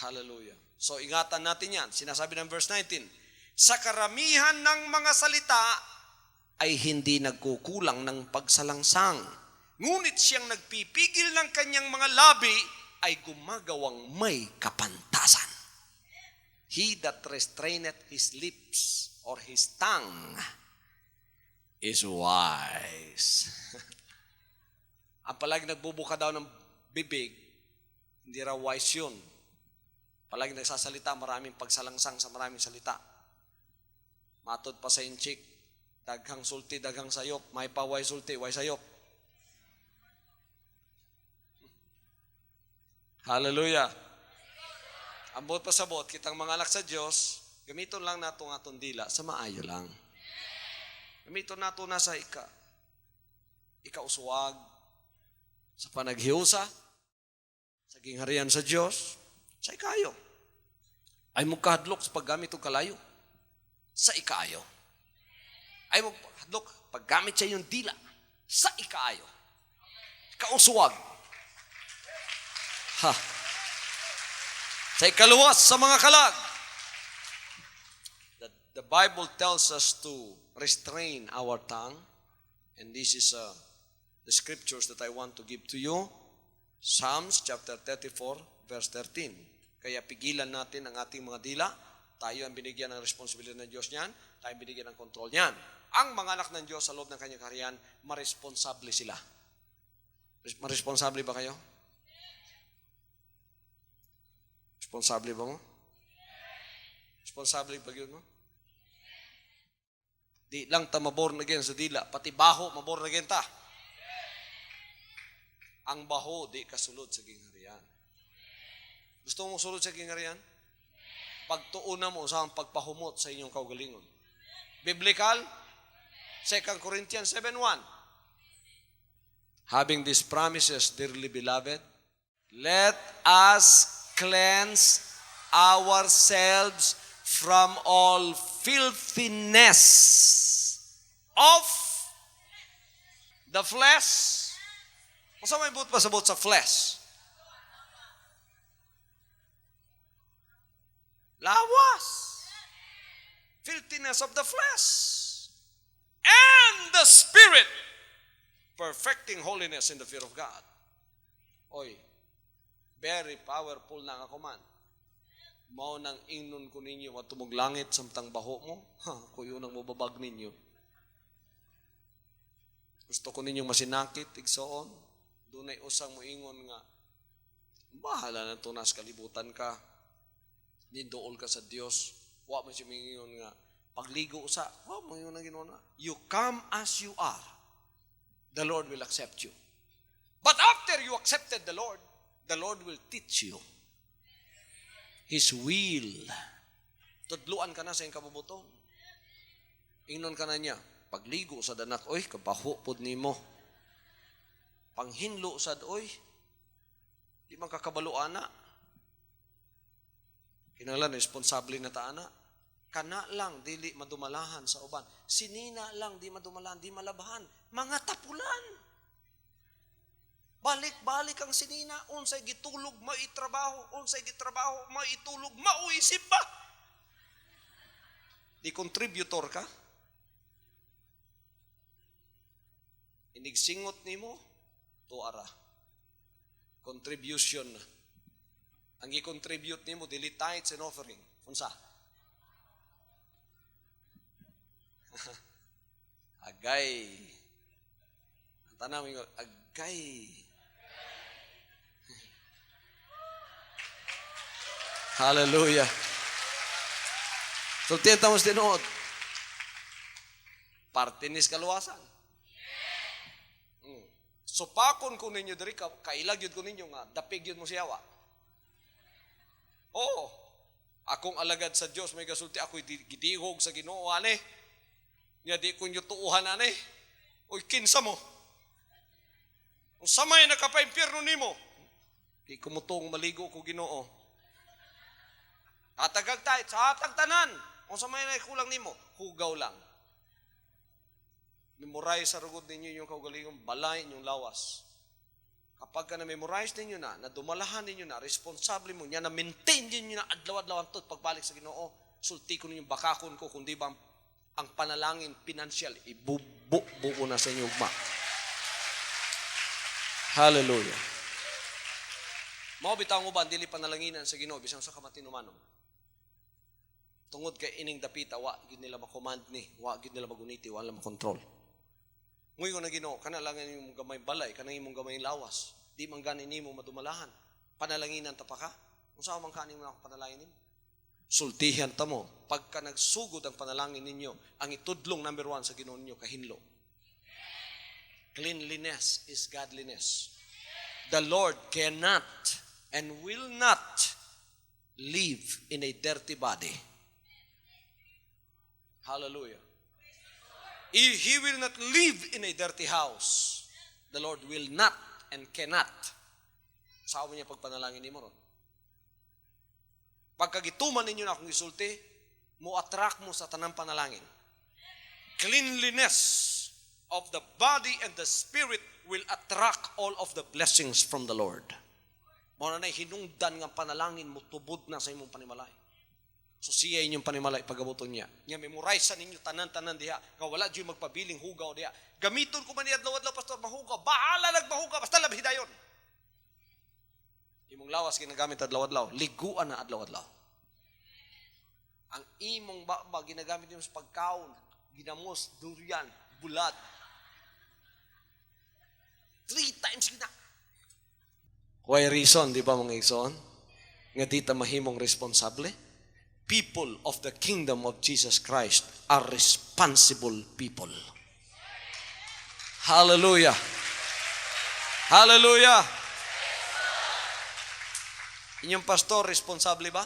Hallelujah. So ingatan natin yan. Sinasabi ng verse 19, sa karamihan ng mga salita ay hindi nagkukulang ng pagsalangsang. Ngunit siyang nagpipigil ng kanyang mga labi ay gumagawang may kapantasan. He that restraineth his lips or his tongue is wise. Ang palagi nagbubuka daw ng bibig, hindi raw wise yun. Palagi nagsasalita, maraming pagsalangsang sa maraming salita. Matod pa sa inchik, daghang sulti, daghang sayop, may pa way sulti, way sayop. Hallelujah. Ambot pa sabot, kitang mga anak sa Diyos, gamiton lang nato nga atong dila sa maayo lang. Gamiton nato na sa ikauswag, sa panaghiusa, sa gingharian sa Diyos, sa ikayo. Ay magkahadlok sa paggamit ng kalayo, sa ikaayo. Ay magkahadlok paggamit sa iyong dila, sa ikaayo. Kauswag. Ha. Sa ikaluwas, sa mga kalag. The Bible tells us to restrain our tongue. And this is the scriptures that I want to give to you. Psalms chapter 34, verse 13. Kaya pigilan natin ang ating mga dila. Tayo ang binigyan ng responsibilidad ng Diyos niyan. Tayo ang binigyan ng kontrol niyan. Ang mga anak ng Diyos sa loob ng kanyang kaharian, maresponsable sila. Maresponsable ba kayo? Responsable ba mo? Responsable ba yun mo? Di lang ta maborn again sa dila, pati baho maborn again ta. Ang baho di kasulod sa gingharian. Gusto mo sulod sa gingharian? Pagtuuna mo sa pagpahumot sa inyong kaugalingon. Biblical, 2 Corinthians 7:1. Having these promises, dearly beloved, let us cleanse ourselves from all filthiness of the flesh. Kung may buot pa sa buot sa flesh? Lawas. Filthiness of the flesh. And the spirit. Perfecting holiness in the fear of God. Oy, very powerful na ako man. Mao nang ingnon ko ninyo at tumuglangit samtang baho mo, kuyo nang mababag ninyo. Gusto ko ninyong masinakit, igsoon. Dunay usang moingon nga, bahala na to nas kalibutan ka. Nindool ka sa Dios. Wa man siya mingon nga, pagligo sa, wa mo yun ang ginona. You come as you are. The Lord will accept you. But after you accepted the Lord will teach you His will. Tudluan ka na sa iyong kabubuton. Ingnon ka na niya, pagligo sa danak, oy, kabaho pod nimo. Panghinlo sad, oy, di man kakabalo ana. Kinahanglan responsable na ta ana. Kana lang dili madumalahan sa uban. Sinina lang di madumalahan, di malabahan. Mga tapulan. Balik-balik ang sinina, unsay gitulog, maitrabaho, unsay gitrabaho, maitulog, mauisip ba? Di contributor ka? Inigsingot nimo, tuara. Contribution na. Ang i-contribute nimo, dili tithes and offering. Unsa? Agay. Ang tanang mo, agay. Hallelujah. So, tiyentamos tinuod. Partinis kaluwasan. So, pakon ko ninyo diri, kailag yun ko ninyo nga, dapig yun mo siyawa. Oo. Akong alagad sa Diyos, may kasulti, ako'y gidihog sa Ginoo, ane. Nga di ko nyo tuuhan, ane. Uy, kinsa mo. Kung samay nakapaimpirno nimo, di kumutong maligo ko Ginoo. Hatag tithe, sa hatag tanan. Kung sa may kulang nimo, hugaw lang. Memorize sa rugod ninyo yung kaugalingong balay inyong lawas. Kapag ka na-memorize ninyo na dumalahan ninyo na, responsable mo niya, na maintain ninyo na adlaw-adlaw ang pagbalik sa Ginoo, sulti ko ninyo bakakon ko, kundi ba ang panalangin financial, ibubuo na sa inyo ugma. Hallelujah. Mao bitaw mo ba, dili panalanginan sa Ginoo, bisan sa kamatinumanon. Tungod kay ining dapita, wa gid nila ma-command ni, wa gid nila maguniti, wala ma-control. Ngayon na Ginoo, kana lang imong gamay balay, kana imong gamay lawas. Di man gani nimo madumalahan. Panalanginan ta pa ka? Unsa man kanin mo ako panalangin nimo? Sultihan ta mo, pagka nagsugod ang panalangin ninyo, ang itudlong number 1 sa Ginoo ninyo kahinlo. Cleanliness is godliness. The Lord cannot and will not live in a dirty body. Hallelujah. He will not live in a dirty house. The Lord will not and cannot. Saan niya pagpanalangin ni mo ron? Pagkagituman ninyo na akong isulti, mo attract mo sa tanang panalangin. Cleanliness of the body and the spirit will attract all of the blessings from the Lord. Mao na hinungdan nga panalangin mo tubod na sa imong panimalay. So siya inyong panimalay pagabuton niya. Nga memorize sa ninyo tanan-tanan diha. Nga wala diyo magpabiling hugaw diha. Gamiton ko man niya adlaw-adlaw pastor mahugaw. Bahala nagmahugaw basta labhi dayon. Imong lawas ginagamit adlaw-adlaw, liguan na adlaw-adlaw. Ang imong baba ginagamit niyo sa pagkaon, ginamos, durian, bulat. 3 times gina. Why reason, di ba mga igsoon? Nga di ta mahimong responsable? People of the kingdom of Jesus Christ are responsible people. Hallelujah. Hallelujah. Inyong pastor, responsable ba?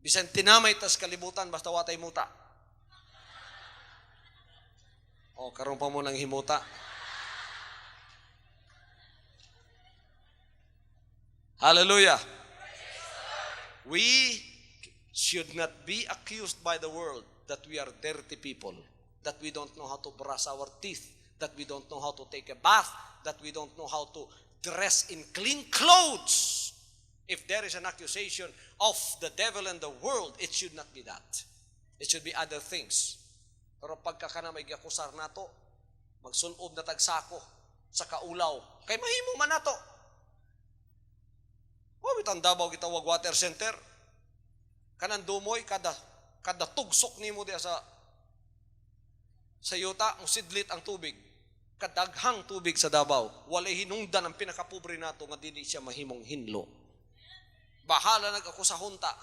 Bisan tinamay tas kalibutan, basta watay muta. O, karoon pa mo ng himuta. Hallelujah. We should not be accused by the world that we are dirty people, that we don't know how to brush our teeth, that we don't know how to take a bath, that we don't know how to dress in clean clothes. If there is an accusation of the devil and the world, it should not be that. It should be other things. Pero pagka ka na may gakusar nato, magsunob na tagsako sa kaulaw, kay mahimo man nato. O bitang Davao gitawag water center. Kanang dumoy kada tugsok nimo diya sa yuta, musidlit ang tubig. Kadaghang tubig sa Davao. Walay hinungdan ang pinakapobre nato nga dili siya mahimong hinlo. Bahala nag-ako sa hunta.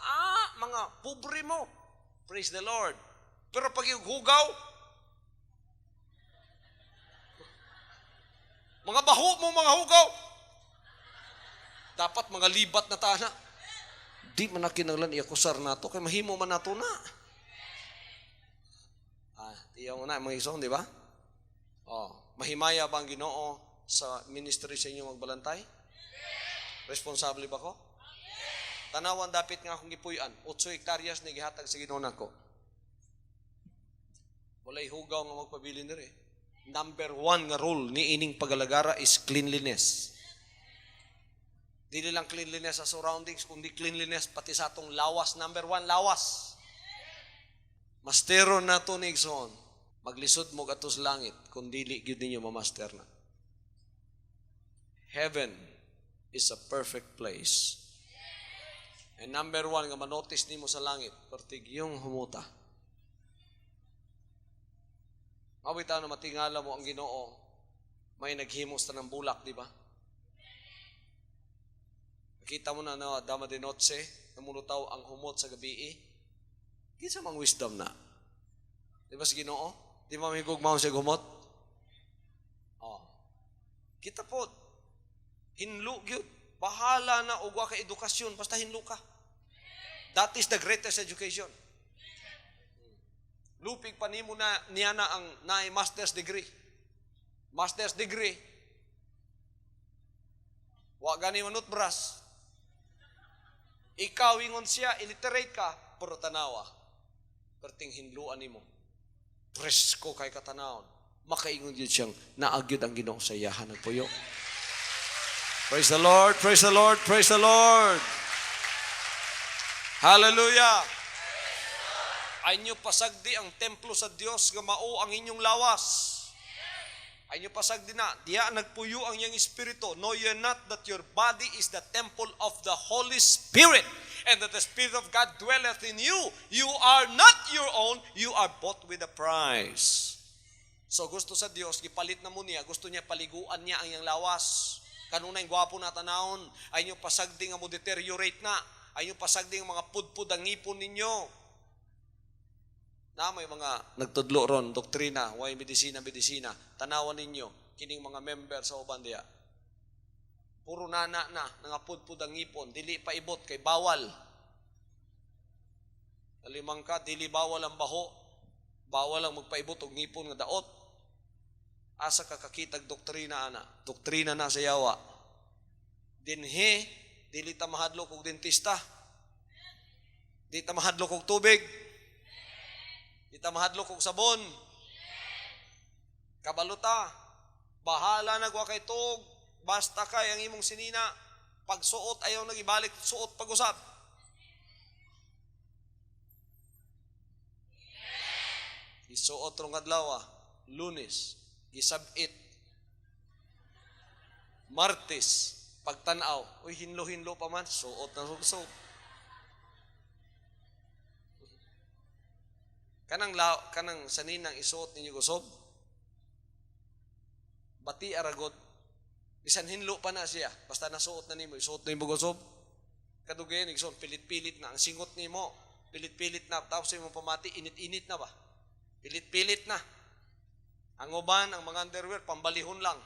Mga pobre mo. Praise the Lord. Pero pag hugaw, mga baho mo mga hugaw, dapat mga libat na tana. Di man na kinanglan iakusar nato, kay mahimo man nato na. Iyaw na, mga isong, di ba? Mahimaya ba ang Ginoo sa ministry sa inyo magbalantay? Responsable ba ko? Tanawan dapit nga akong gipuy-an, 8 hektaryas ni gihatag sa Ginoo nako. Walay hugaw nga magpabili nire. Number 1 nga rule ni ining pagalagara is cleanliness. Dili lang cleanliness sa surroundings, kundi cleanliness pati sa atong lawas. Number 1, lawas. Masteron na to ni Igsoon. Maglisod mo atos langit kung dili gyud ninyo mamaster na. Heaven is a perfect place. And number 1 nga manotice nimo sa langit, pertig yung humuta. Mawita na matingala mo ang Ginoo, may naghimos ta ng bulak, di ba? Kita mo na dama de noche, namulutaw ang humot sa gabi. Kinsa mang wisdom na. Di ba sa Ginoo? Di ba may gugmaon siya humot? Kita po, hinlo gyud. Bahala na ugwa ka edukasyon, basta hinlo ka. That is the greatest education. Lupig pa nimo na niya na ang master's degree. Master's degree. Wa gani manut bras. Ikaw ingon siya, illiterate ka, pero tanawa. Perting hinluan nimo. Presko kay katanawon. Makaingon yun siyang naagyod ang Ginoo sa iyahan ng puyo. Praise the Lord, praise the Lord, praise the Lord. Hallelujah. Ay nyo pasagdi ang templo sa Dios nga mao ang inyong lawas. Ay nyo pasagdi na, diya nagpuyo ang iyang espiritu. Know ye not that your body is the temple of the Holy Spirit, and that the Spirit of God dwelleth in you. You are not your own, you are bought with a price. So gusto sa Dios, gipalit na mo niya, gusto niya paliguan niya ang iyang lawas. Kanunay gwapo na tanawon, ay nyo pasagdi nga mo deteriorate na, ay nyo pasagdi nga mga pudpud ang ngipon ninyo. Na may mga nagtudlo ron, doktrina, way medisina, tanawan ninyo, kining mga member sa uban diya. Puro nana na, nangapudpud ang ngipon, dili pa ibot, kay bawal. Alimang ka, dili bawal ang baho, bawal ang magpaibot og ngipon nga daot. Asa ka kakitag doktrina ana, doktrina na sa yawa. Dinhi, dili ta mahadlok og dentista. Dili ta mahadlok og tubig. Di ta mahadlok og sabon. Kabaluta, bahala nagwa kay tug, basta kay ang imong sinina, pagsuot ayaw nagibalik, suot pag-usap. Isuot rong adlaw, Lunes, gisabit, Martes, pagtanaw, uy hinlo-hinlo pa man, suot na suot. Kanang saninang isuot ninyo gusob. Bati aragod. Bisan hinlo pa na siya. Basta nasuot na nimo, isuot na nimo gusob. Kadugay igsoon pilit-pilit na ang singot nimo. Pilit-pilit na tapos imong pamati init-init na ba? Pilit-pilit na. Ang uban ang mga underwear pambalihon lang.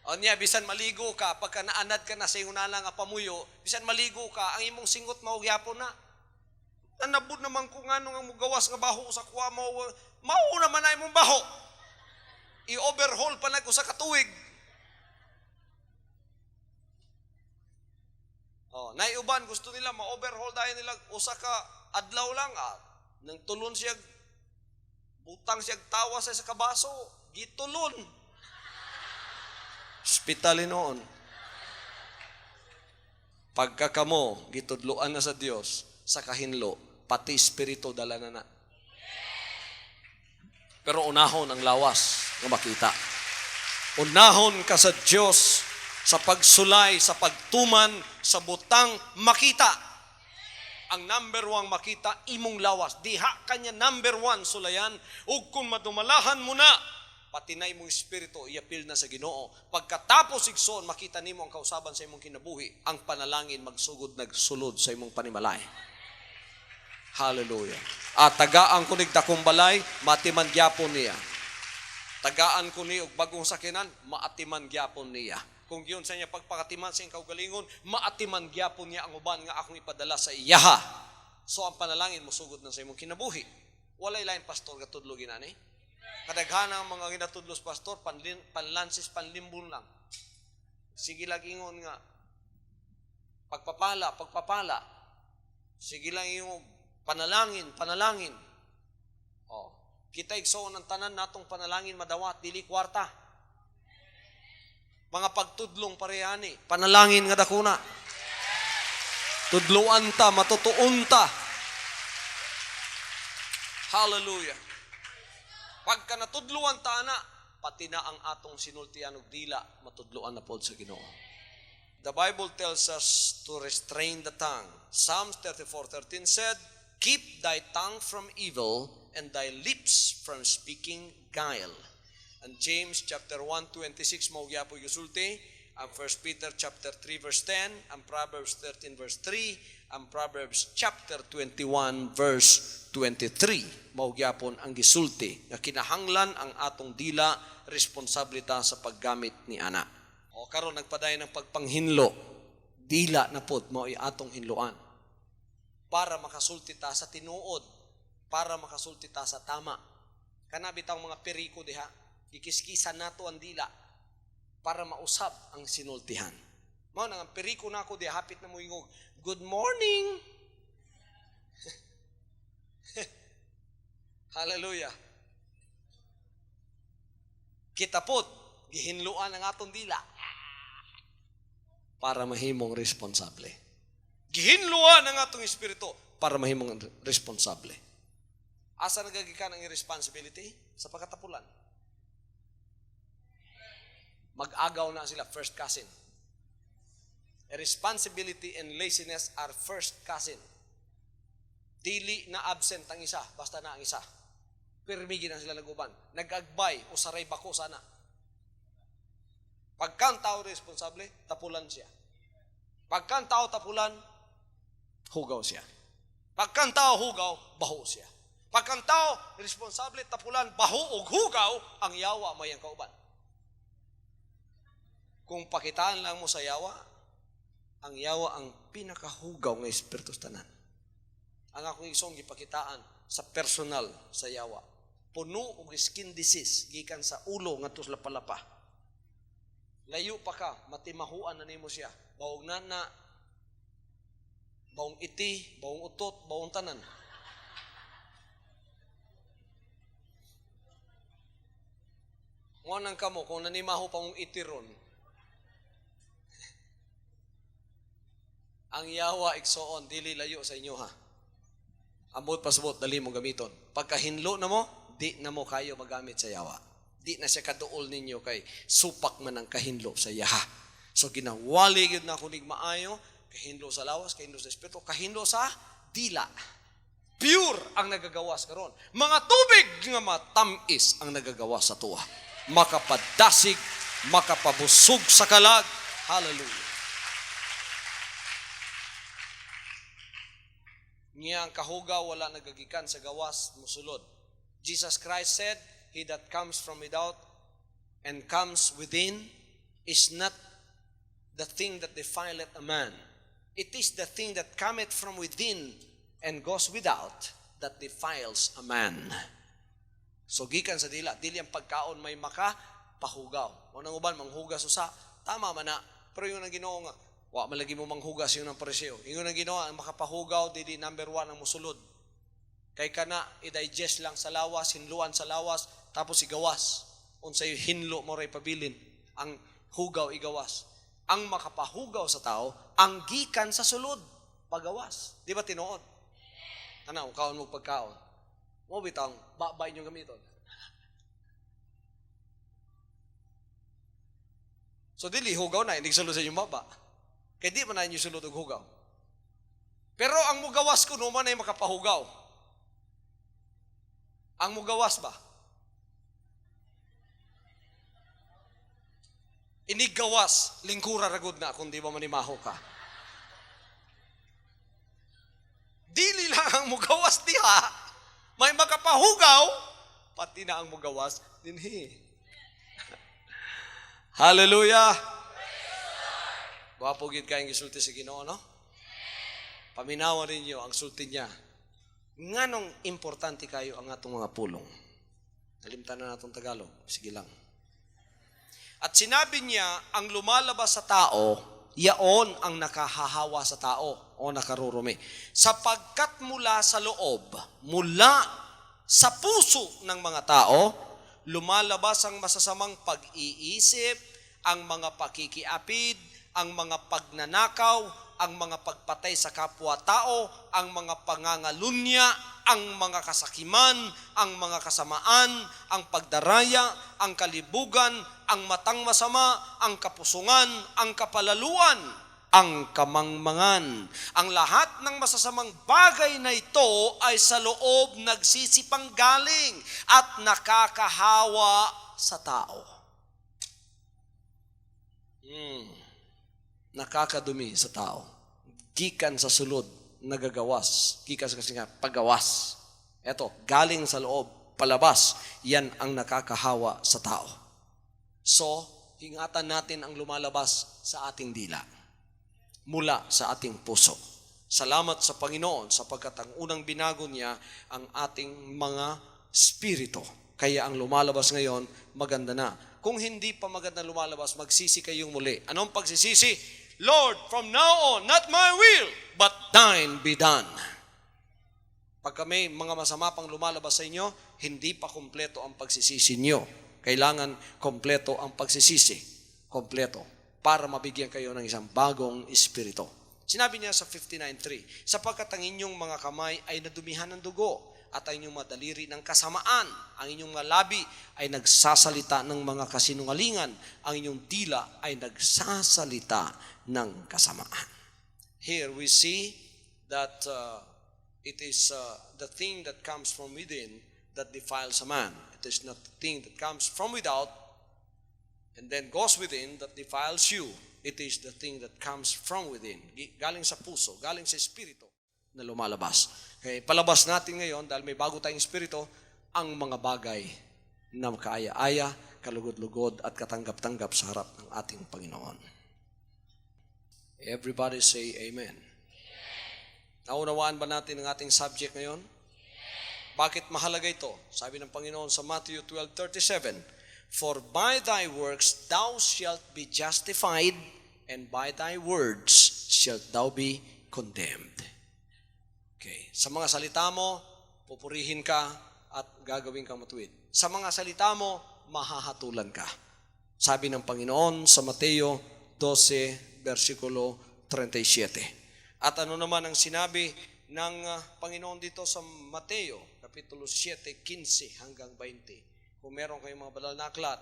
O niya, bisan maligo ka, pagka naanad ka na sa iyong nala nga pamuyo, bisan maligo ka, ang imong singot maugyapon na. Nanabod naman kung ano nga mugawas nga baho sa kuwa mo, mao naman ay mong baho. I-overhaul pa na ko sa katuig. Oh, naiuban gusto nila ma-overhaul dahil nila usa ka adlaw lang nang tulon siya butang siya tawa sa kabaso, gitulon. Hospital noon. Pagkakamo gitudloan na sa Dios sa kahinlo, pati espiritu dala na. Pero unahon ang lawas nga makita. Unahon ka sa Dios sa pagsulay, sa pagtuman, sa butang makita. Ang number 1 makita, imong lawas. Diha kanya number 1 sulayan. Ug kung madumalahan mo na, pati na imong espiritu, iapil na sa Ginoo. Pagkatapos igsoon, makita nimo ang kausaban sa imong kinabuhi. Ang panalangin magsugod nagsulod sa imong panimalay. Hallelujah. At tagaan ko nig takong balay, matiman gyapon niya. Tagaan ko ni og bagong sakinan, maatiman gyapon niya. Kung giyon sa niya pagpakatiman sa iyang kaugalingon, maatiman gyapon niya ang uban nga akong ipadala sa iyaha. So ang panalangin mo sugod na sa imong kinabuhi. Walay lain pastor gatudlo ginani. Kadaghan ang mga ginatudlos pastor panlansis panlimbon lang. Sige lang ingon nga pagpapala. Sige lang yung panalangin. Oh, kita igsoon ang tanan natong panalangin madawat dili kwarta. Mga pagtudlong parehani, panalangin nga dakuna. Tudluan ta, matutuon ta. Hallelujah. Pagka natudluan ta na, pati na ang atong sinultian og dila matudluan na pod sa Ginoo. The Bible tells us to restrain the tongue. Psalms 34:13 said, "Keep thy tongue from evil and thy lips from speaking guile." And James chapter 1:26 mao gyapon gisulti, ang 1 Peter chapter 3 verse 10, ang Proverbs 13 verse 3, ang Proverbs chapter 21 verse 23 mao gyapon ang gisulti nga kinahanglan ang atong dila responsablita sa paggamit ni ana. O karon nagpadayon ng pagpanghinlo, dila na pod mao atong hinloan para makasulti ta sa tinuod, para makasulti ta sa tama. Kana bitang mga periko diha, ikiskisan nato ang dila para mausab ang sinultihan. Mao nang periko na ako di hapit na mo ingog. Good morning. Hallelujah. Kita pod gihinluan ang atong dila para mahimong responsable. Gihinluan ang atong espiritu para mahimong responsable. Asa nagagikan ang irresponsibility? Sa pagkatapulan. Mag-agaw na sila, first cousin. Irresponsibility and laziness are first cousin. Dili na absent ang isa, basta na ang isa. Pirmigi na sila laguban. Nag-agbay o saray bako sana. Pagkan tao responsable, tapulan siya. Pagkan tao tapulan, hugaw siya. Pagkan tao hugaw, baho siya. Pagkan tao responsable, tapulan, baho o hugaw, ang yawa may ang kauban. Kung pakitaan lang mo sa yawa ang pinakahugaw ng espiritu tanan. Ang akong isong gipakitaan sa personal sa yawa. Puno og skin disease gikan sa ulo ngadto sa lapalapa. Layo pa ka, matimahuan na nimo siya. Bawong nana, bawong iti, bawong utot, bawong tanan. Ngunang kamo, kung nanimaho pa mong itiron, ang yawa igsoon, dili layo sa inyo ha. Ambot pasabot, dali mo gamiton. Pagkahinlo na mo, di na mo kayo magamit sa yawa. Di na siya kaduol ninyo kay supak man ang kahinlo sa yaha. So ginawali yun na kunig maayo, kahinlo sa lawas, kahinlo sa espiritu, kahinlo sa dila. Pure ang nagagawas karon. Mga tubig nga matamis ang nagagawas sa tuwa. Makapadasig, makapabusog sa kalag. Hallelujah. Niya ang kahugaw wala nagagikan sa gawas musulod. Jesus Christ said, "He that comes from without and comes within is not the thing that defileth a man. It is the thing that cometh from within and goes without that defiles a man." So gikan sa dila, dili ang pagkaon may makapahugaw. O nang uban manghugas usa, tama man na. Pero yung ang Ginoo nga, wa malagi mo manghugas yun ang presyo. Ingon ang Ginoo ang makapahugaw dili number 1 ang musulod. Kay kana i-digest lang sa lawas, hinluan sa lawas, tapos igawas. Unsay hinlo mo ray pabilin, ang hugaw igawas. Ang makapahugaw sa tao ang gikan sa sulod, pagawas. Di ba tinuod? Tanaw kaon mo pagkaon. Mo bitang babay niyo gamiton. So dili hugaw na hindi sulod sa inyong baba. Kaya di man na inyo sulod og hugaw. Pero ang mugawas ko naman ay makapahugaw. Ang mugawas ba? Inigawas, lingkura ragod na kung di ba manimaho ka. Dili lang ang mugawas diha. May makapahugaw, pati na ang mugawas dinhi. Hallelujah! Wapo gid kayong gisulti sa Ginoo, no? Paminawan ninyo ang sulti niya. Nganong importante kayo ang atong mga pulong? Nalimtan na natong Tagalog. Sige lang. At sinabi niya, ang lumalabas sa tao, yaon ang nakahahawa sa tao o nakarurumi. Sapagkat mula sa loob, mula sa puso ng mga tao, lumalabas ang masasamang pag-iisip, ang mga pakikiapid, ang mga pagnanakaw, ang mga pagpatay sa kapwa-tao, ang mga pangangalunya, ang mga kasakiman, ang mga kasamaan, ang pagdaraya, ang kalibugan, ang matang masama, ang kapusungan, ang kapalaluan, ang kamangmangan. Ang lahat ng masasamang bagay na ito ay sa loob nagsisipanggaling at nakakahawa sa tao. Nakakadumi sa tao. Gikan sa sulod, nagagawas. Gikan sa kasi nga, pagawas. Eto, galing sa loob, palabas. Yan ang nakakahawa sa tao. So, ingatan natin ang lumalabas sa ating dila. Mula sa ating puso. Salamat sa Panginoon sapagkat ang unang binago niya ang ating mga spirito. Kaya ang lumalabas ngayon, maganda na. Kung hindi pa maganda lumalabas, magsisi kayong muli. Anong pagsisisi? Lord, from now on, not my will, but thine be done. Pag may mga masama pang lumalabas sa inyo, hindi pa kumpleto ang pagsisisi nyo. Kailangan kumpleto ang pagsisisi. Kumpleto. Para mabigyan kayo ng isang bagong espiritu. Sinabi niya sa 59:3, sapagkat ang inyong mga kamay ay nadumihan ng dugo at ang inyong madaliri ng kasamaan. Ang inyong mga labi ay nagsasalita ng mga kasinungalingan. Ang inyong dila ay nagsasalita ng kasamaan. Here we see that it is the thing that comes from within that defiles a man. It is not the thing that comes from without and then goes within that defiles you. It is the thing that comes from within. Galing sa puso, galing sa espiritu na lumalabas. Kaya palabas natin ngayon, dahil may bago tayong espiritu, ang mga bagay na kaaya-aya, kalugod-lugod at katanggap-tanggap sa harap ng ating Panginoon. Everybody say amen. Naunawaan ba natin ang ating subject ngayon? Bakit mahalaga ito? Sabi ng Panginoon sa Matthew 12:37, for by thy works thou shalt be justified, and by thy words shalt thou be condemned. Okay. Sa mga salita mo, pupurihin ka at gagawin kang matuwid. Sa mga salita mo, mahahatulan ka. Sabi ng Panginoon sa Mateo 12, versikulo 37. At ano naman ang sinabi ng Panginoon dito sa Mateo, kapitulo 7, 15 hanggang 20. Kung meron kayong mga banal na aklat,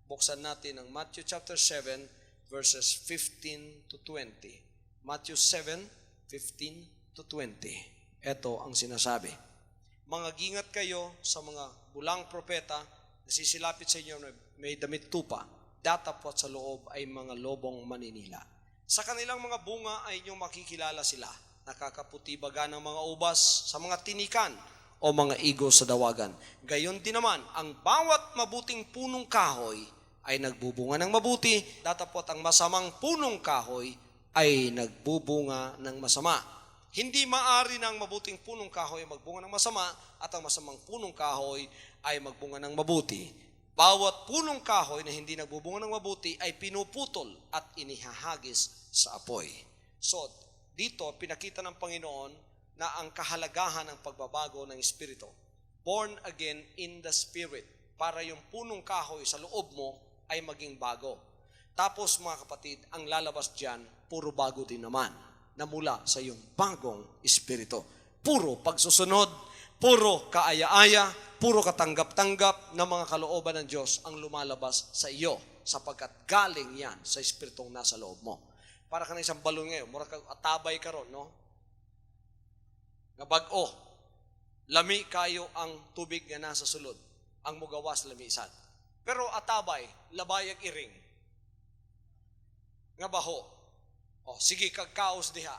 buksan natin ang Matthew chapter 7, verses 15 to 20. Matthew 7, 15 to 20. Ito ang sinasabi. Mangagingat kayo sa mga bulang propeta na sisilapit sa inyo na may damit tupa, datapwat sa loob ay mga lobong maninila. Sa kanilang mga bunga ay inyong makikilala sila. Nakakaputi baga ng mga ubas sa mga tinikan o mga igo sa dawagan. Gayon din naman, ang bawat mabuting punong kahoy ay nagbubunga ng mabuti, datapwat ang masamang punong kahoy ay nagbubunga ng masama. Hindi maari ng mabuting punong kahoy ay magbunga ng masama at ang masamang punong kahoy ay magbunga ng mabuti. Bawat punong kahoy na hindi nagbubunga ng mabuti ay pinuputol at inihahagis sa apoy. So, dito pinakita ng Panginoon na ang kahalagahan ng pagbabago ng Espiritu. Born again in the Spirit. Para yung punong kahoy sa loob mo ay maging bago. Tapos mga kapatid, ang lalabas dyan, puro bago din naman na mula sa iyong bagong Espiritu. Puro pagsusunod, puro kaaya-aya, puro katanggap-tanggap ng mga kalooban ng Diyos ang lumalabas sa iyo sapagkat galing yan sa Espiritong nasa loob mo. Para ka na isang balon ngayon, mura kang atabay ka ron, no? Nga bag-o, lami kayo ang tubig nga nasa sulod, ang mugawas lamisan. Pero atabay, labayag iring. Nga baho, sige kagkaos diha,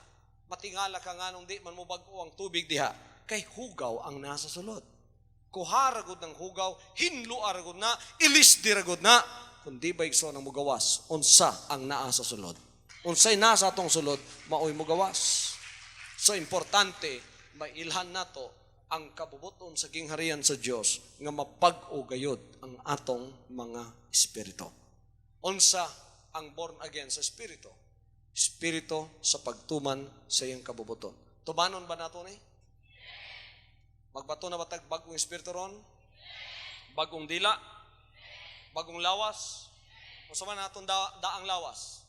matingala ka nga nung di man mo bag-o ang tubig diha, kay hugaw ang nasa sulod. Kuharagod ng hugaw, hinlo aragod na, ilis diragod na, kundi ba igso ng mugawas, unsa ang naa sa sulod. Unsay nasa atong sulod, maoy mugawas. So importante, mailhan nato ang kabubuton sa gingharian sa Dios nga mapag-o gayod ang atong mga espiritu. Unsa ang born again sa espiritu? Espiritu sa pagtuman sa iyang kabubuton. Tumanon ba nato ni? Magbato na batag bagong espiritu ron? Bagong dila? Bagong lawas? Unsa man naton daang lawas?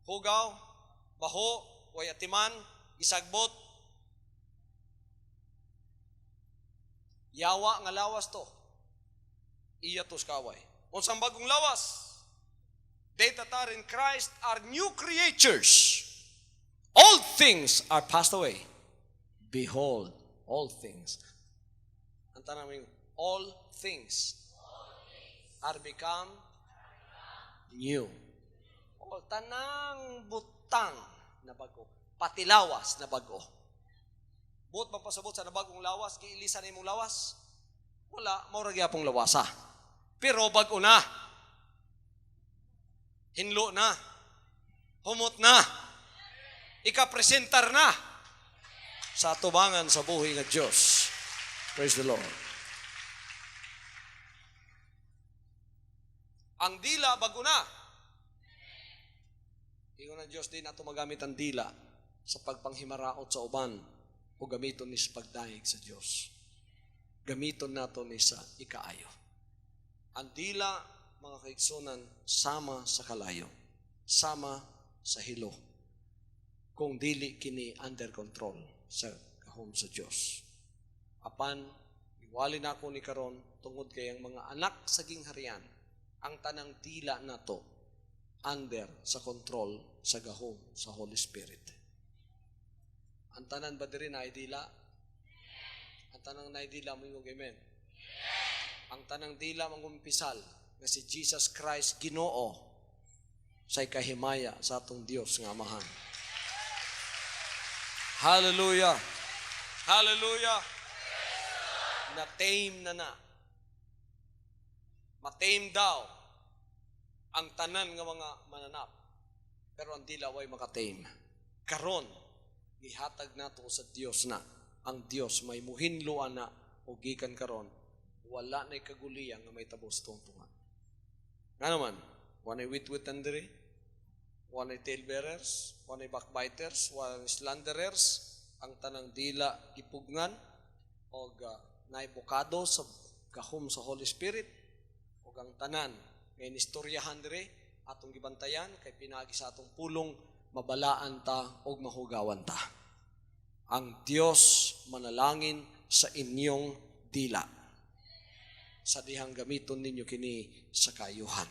Hugaw, baho, wayatiman, isagbot, yawa nga lawas to. Iya tos kaway. Unsang bagong lawas? They that are in Christ are new creatures. All things are passed away. Behold, all things. Ang tanong, all things are become new. All tanang butang na bago. Pati lawas na bago. Buot magpasabot sa nabagong lawas, kiilisan na imong lawas. Wala, maurag yapong lawasa. Pero bago na. Hinlo na. Humot na. Ikapresentar na sa atubangan sa buhay ng Diyos. Praise the Lord. Ang dila bago na. Ingon ang Diyos din ato magamit ang dila sa pagpanghimaraot sa uban o gamiton ni sa pagdayeg sa Diyos. Gamiton nato ni sa ikaayo. Ang dila, mga kaigsunan, sama sa kalayo, sama sa hilo. Kung dili kini under control sa gahom sa Diyos. Apan, iwali na ako ni karon tungod kay ang mga anak sa gingharian, ang tanang dila nato under sa control sa gahom sa Holy Spirit. Ang tanan ba diri na dila? Ang tanang na dila mo yung amen. Ang tanang dila mangumpisal nga si Jesus Christ Ginoo sa kahimaya sa atong Dios nga Amahan. Hallelujah! Hallelujah! Na-tame na. Ma-tame daw ang tanan nga mga mananap. Pero ang dila way makatame. Karon, gihatag nato sa Dios na. Ang Dios may muhinluan na o gikan karon, wala na'y kaguliyang nga may tabos tungtungan. Nga naman, wanay wit-witan diri, wanay talebearers, wanay backbiters, wanay slanderers, ang tanang dila ipugngan o naibukado sa gahom sa Holy Spirit o ang tanan ngay nistoryahan diri atong gibantayan kay pinagi sa atong pulong mabalaan ta o mahugawan ta. Ang Dios manalangin sa inyong dila sa dihang gamiton ninyo kini sa kaayuhan.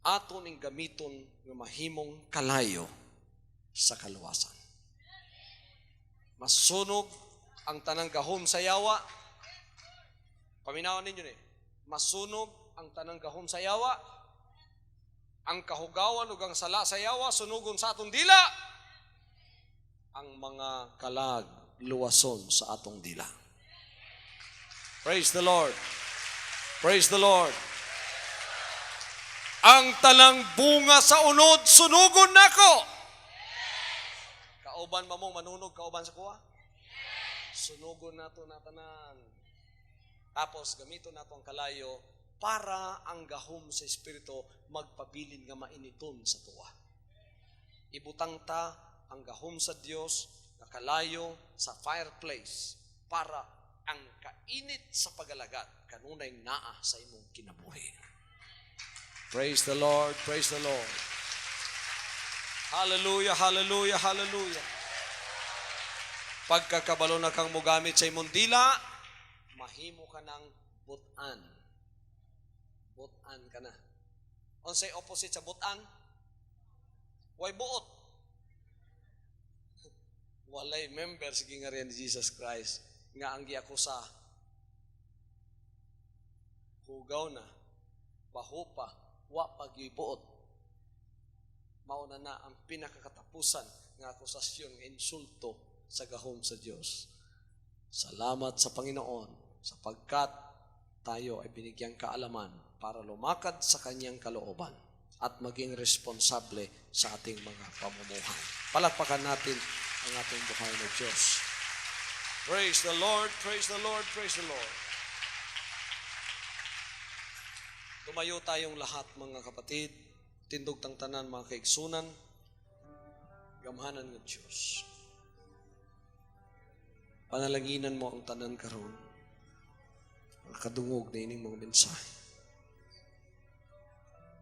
Aton ning gamiton nga mahimong kalayo sa kaluwasan. Masunog ang tanang gahom sa yawa. Paminawan ninyo ni. Masunog ang tanang gahom sa yawa. Ang kahugawan ug ang sala sa yawa sunugon sa atong dila. Ang mga kalag luwason sa atong dila. Praise the Lord. Praise the Lord. Ang talang bunga sa unod sunugon nako. Kauban ba mong manunog kauban sa kuha? Sunugon nato na tanan. Tapos gamiton nato ang kalayo para ang gahom sa Espiritu magpabilin nga mainiton sa tuwa. Ibutang ta ang gahom sa Dios na kalayo sa fireplace para ang kainit sa pagalagat kanunay naa sa imong kinabuhi. Praise the Lord, praise the Lord. Hallelujah, hallelujah, hallelujah. Pagkakabalo na kang mugamit sa imong dila, mahimo ka ng butan. Butan ka na. Unsay opposite sa butan? Way buot. Walay member sa gingharian ni Jesus Christ nga ang giakusa. Hugaw na, baho pa, wa pagyibuot. Mauna na ang pinakakatapusan ng akusasyon ng insulto sa gahom sa Diyos. Salamat sa Panginoon sapagkat tayo ay binigyang kaalaman para lumakad sa kanyang kalooban at maging responsable sa ating mga pamumuhay. Palakpakan natin ang ating buhay na Diyos. Praise the Lord, praise the Lord, praise the Lord. Tumayo tayong lahat mga kapatid, tindog tang tanan mga kaigsunan, gamhanan ng Diyos. Panalanginan mo ang tanan karon, ang kadungog na ining mga mensahe.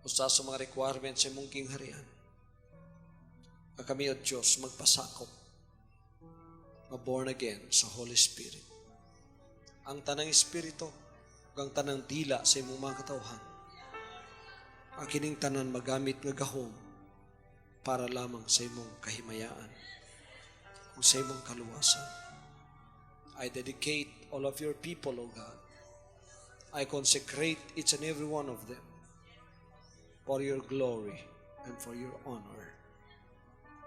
Usa sa mga requirements sa mong kingharian, na kami o Diyos magpasakop, born again sa Holy Spirit. Ang tanang Espiritu, ang tanang dila sa imong mga katawhan, ang kining tanan magamit nga gahom para lamang sa imong kahimayaan o sa imong kaluwasan. I dedicate all of your people, O God. I consecrate each and every one of them for your glory and for your honor,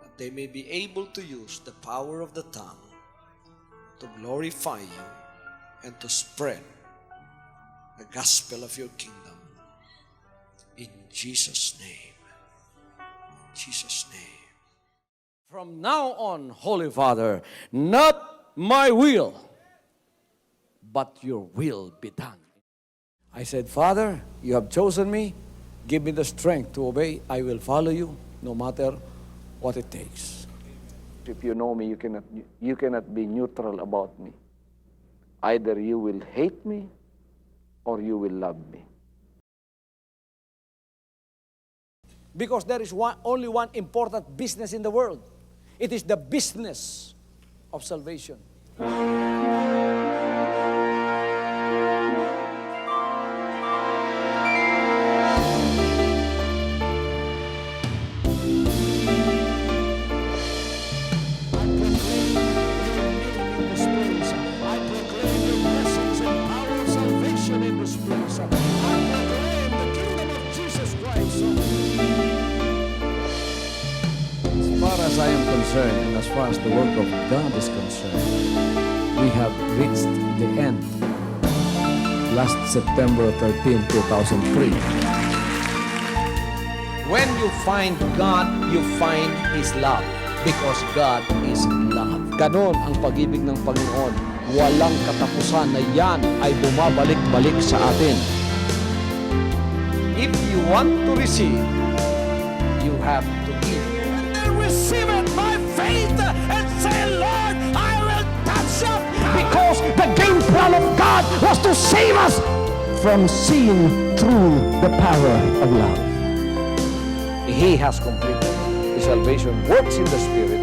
that they may be able to use the power of the tongue to glorify you and to spread the gospel of your kingdom. In Jesus' name. In Jesus' name. From now on, Holy Father, not my will, but your will be done. I said, Father, you have chosen me. Give me the strength to obey. I will follow you no matter what it takes. If you know me, you cannot be neutral about me. Either you will hate me or you will love me. Because there is only one important business in the world. It is the business of salvation. I proclaim your blessings and power of salvation in this place. I proclaim the kingdom of Jesus Christ. As far as I am concerned, and as far as the work of God is concerned, we have reached the end. Last September 13, 2003. When you find God, you find His love. Because God is love. Ganon ang pag-ibig ng Panginoon. Walang katapusan na yan ay bumabalik-balik sa atin. If you want to receive, you have to give. Receive it by faith and say, Lord, I will touch up. Because the game plan of God was to save us from sin through the power of love. He has completed. Salvation works in the Spirit.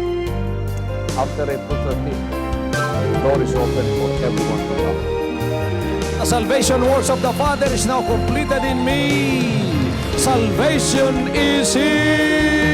After April 13, the door is open for everyone to come. The salvation works of the Father is now completed in me. Salvation is here.